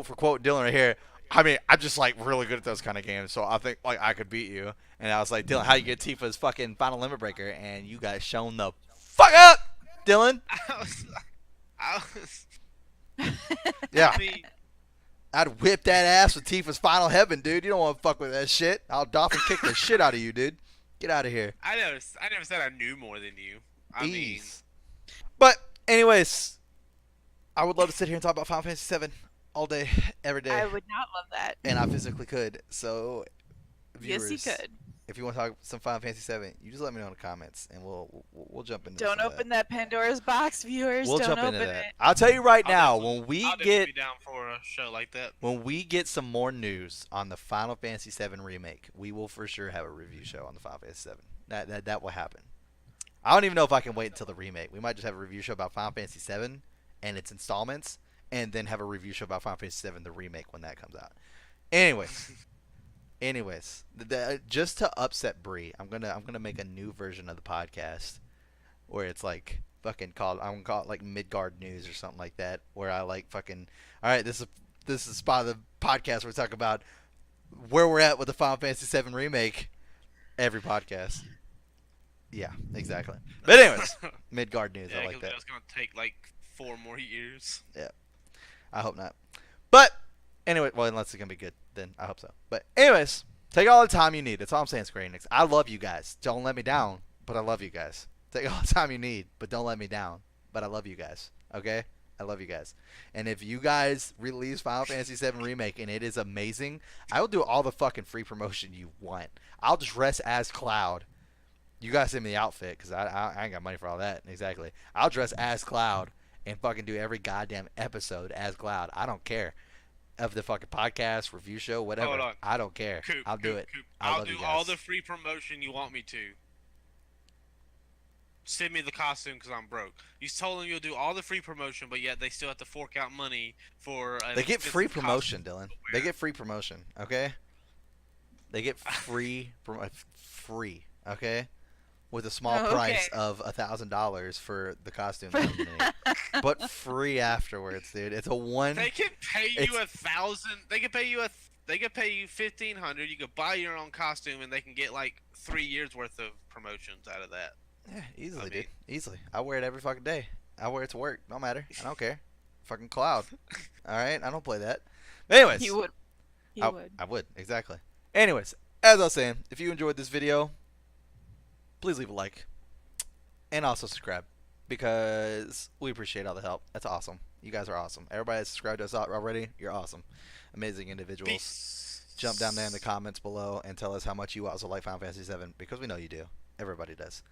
[SPEAKER 1] for quote Dylan right here. I mean, I'm just like really good at those kind of games, so I think like I could beat you. And I was like, Dylan, how you get Tifa's fucking final limit breaker? And you got shown the fuck up, Dylan.
[SPEAKER 3] I was.
[SPEAKER 1] Yeah,
[SPEAKER 3] I mean,
[SPEAKER 1] I'd whip that ass with Tifa's final heaven, dude. You don't want to fuck with that shit. I'll dolphin kick the shit out of you, dude. Get out of here.
[SPEAKER 3] I never said I knew more than you. I mean,
[SPEAKER 1] Ease. But anyways, I would love to sit here and talk about Final Fantasy VII all day, every day.
[SPEAKER 2] I would not love that.
[SPEAKER 1] And I physically could. So, viewers,
[SPEAKER 2] Yes, you could.
[SPEAKER 1] if you want to talk some Final Fantasy VII, you just let me know in the comments, and we'll jump into.
[SPEAKER 2] Don't
[SPEAKER 1] some of
[SPEAKER 2] open that Pandora's box, viewers.
[SPEAKER 1] We'll
[SPEAKER 2] Don't
[SPEAKER 1] jump
[SPEAKER 2] open
[SPEAKER 1] into that.
[SPEAKER 2] it.
[SPEAKER 1] I'll tell you right
[SPEAKER 3] I'll
[SPEAKER 1] now,
[SPEAKER 3] definitely-
[SPEAKER 1] when we
[SPEAKER 3] I'll
[SPEAKER 1] get
[SPEAKER 3] be down for a show like that.
[SPEAKER 1] some more news on the Final Fantasy VII remake, we will for sure have a review show on the Final Fantasy VII. That will happen. I don't even know if I can wait until the remake. We might just have a review show about Final Fantasy VII and its installments, and then have a review show about Final Fantasy VII the remake when that comes out. Anyways, just to upset Bree, I'm gonna make a new version of the podcast where it's like fucking called I'm gonna call it like Midgard News or something like that, where I like fucking all right, this is the spot of the podcast where we talk about where we're at with the Final Fantasy VII remake. Every podcast. Yeah, exactly. But anyways, Midgard News.
[SPEAKER 3] Yeah,
[SPEAKER 1] I like
[SPEAKER 3] 'cause
[SPEAKER 1] that.
[SPEAKER 3] it's gonna take like 4 more years.
[SPEAKER 1] I hope not. But anyway, well, unless it's gonna be good, then I hope so. But anyways, take all the time you need. That's all I'm saying, Square Enix. I love you guys. Don't let me down, but I love you guys. Take all the time you need, but don't let me down. But I love you guys. Okay? I love you guys. And if you guys release Final Fantasy VII Remake and it is amazing, I will do all the fucking free promotion you want. I'll dress as Cloud. You guys send me the outfit because I ain't got money for all that. Exactly. I'll dress as Cloud and fucking do every goddamn episode as Cloud. I don't care. Of the fucking podcast, review show, whatever.
[SPEAKER 3] Hold on.
[SPEAKER 1] I don't care.
[SPEAKER 3] Coop,
[SPEAKER 1] I'll do
[SPEAKER 3] Coop,
[SPEAKER 1] it.
[SPEAKER 3] Coop.
[SPEAKER 1] I
[SPEAKER 3] I'll
[SPEAKER 1] love
[SPEAKER 3] do
[SPEAKER 1] you
[SPEAKER 3] all
[SPEAKER 1] guys.
[SPEAKER 3] the free promotion you want me to. send me the costume because I'm broke. You told them you'll do all the free promotion, but yet they still have to fork out money for an
[SPEAKER 1] They get free
[SPEAKER 3] expensive
[SPEAKER 1] promotion,
[SPEAKER 3] costume
[SPEAKER 1] Dylan.
[SPEAKER 3] to
[SPEAKER 1] They
[SPEAKER 3] wear.
[SPEAKER 1] get free promotion. Okay. They get free. Okay. With a small
[SPEAKER 2] Oh, okay.
[SPEAKER 1] price of $1,000 for the costume that you make, but free afterwards, dude. It's a one.
[SPEAKER 3] They can pay
[SPEAKER 1] It's-
[SPEAKER 3] you 1,000. They can pay you They can pay you 1,500. You could buy your own costume, and they can get like 3 years worth of promotions out of that.
[SPEAKER 1] Yeah, easily,
[SPEAKER 3] I mean-
[SPEAKER 1] dude. Easily. I wear it every fucking day. I wear it to work. Don't matter. I don't care. Fucking cloud. All right. I don't play that. Anyways,
[SPEAKER 2] He would. He
[SPEAKER 1] I,
[SPEAKER 2] would.
[SPEAKER 1] I would exactly. Anyways, as I was saying, if you enjoyed this video, please leave a like and also subscribe because we appreciate all the help. That's awesome. You guys are awesome. Everybody that's subscribed to us already, you're awesome. Amazing individuals.
[SPEAKER 3] Peace.
[SPEAKER 1] Jump down there in the comments below and tell us how much you also like Final Fantasy VII because we know you do. Everybody does.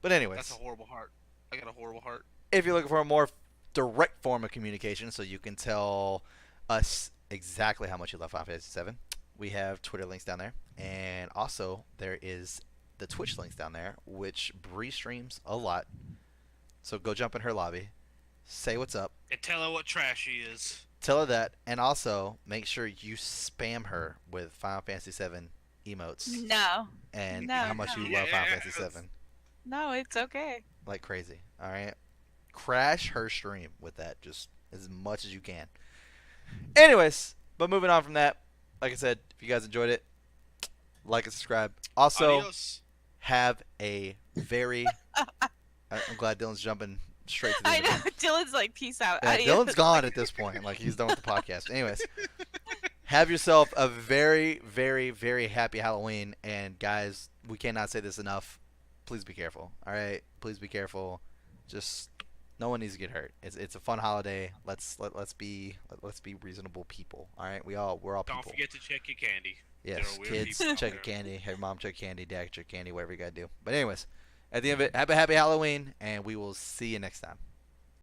[SPEAKER 1] But anyways,
[SPEAKER 3] That's a horrible heart. I got a horrible heart.
[SPEAKER 1] if you're looking for a more direct form of communication so you can tell us exactly how much you love Final Fantasy VII, we have Twitter links down there. And also, there is the Twitch links down there, which Bree streams a lot. So go jump in her lobby, say what's up,
[SPEAKER 3] And tell her what trash she is.
[SPEAKER 1] tell her that, and also make sure you spam her with Final Fantasy VII emotes
[SPEAKER 2] No.
[SPEAKER 1] and
[SPEAKER 2] No,
[SPEAKER 1] how much
[SPEAKER 2] no.
[SPEAKER 1] you love Final
[SPEAKER 3] Yes.
[SPEAKER 1] Fantasy VII
[SPEAKER 2] No, it's okay.
[SPEAKER 1] like crazy. All right, crash her stream with that just as much as you can. Anyways, but moving on from that, like I said, if you guys enjoyed it, like and subscribe. Also,
[SPEAKER 3] Adios.
[SPEAKER 1] have a very. I'm glad Dylan's jumping straight to the
[SPEAKER 2] I
[SPEAKER 1] end
[SPEAKER 2] know.
[SPEAKER 1] of it.
[SPEAKER 2] Dylan's like, peace out.
[SPEAKER 1] Yeah,
[SPEAKER 2] Adios.
[SPEAKER 1] Dylan's gone at this point. Like he's done with the podcast. Anyways, have yourself a very, very, very happy Halloween. And guys, we cannot say this enough. Please be careful. All right, please be careful. Just no one needs to get hurt. It's a fun holiday. Let's be reasonable people. All right, we're all people.
[SPEAKER 3] Don't forget to check your candy.
[SPEAKER 1] Yes,
[SPEAKER 3] There are weird
[SPEAKER 1] kids,
[SPEAKER 3] people out
[SPEAKER 1] check your
[SPEAKER 3] there.
[SPEAKER 1] candy. Have your mom check candy, dad check candy, whatever you gotta do. But anyways, at the end of it, have a happy Halloween, and we will see you next time.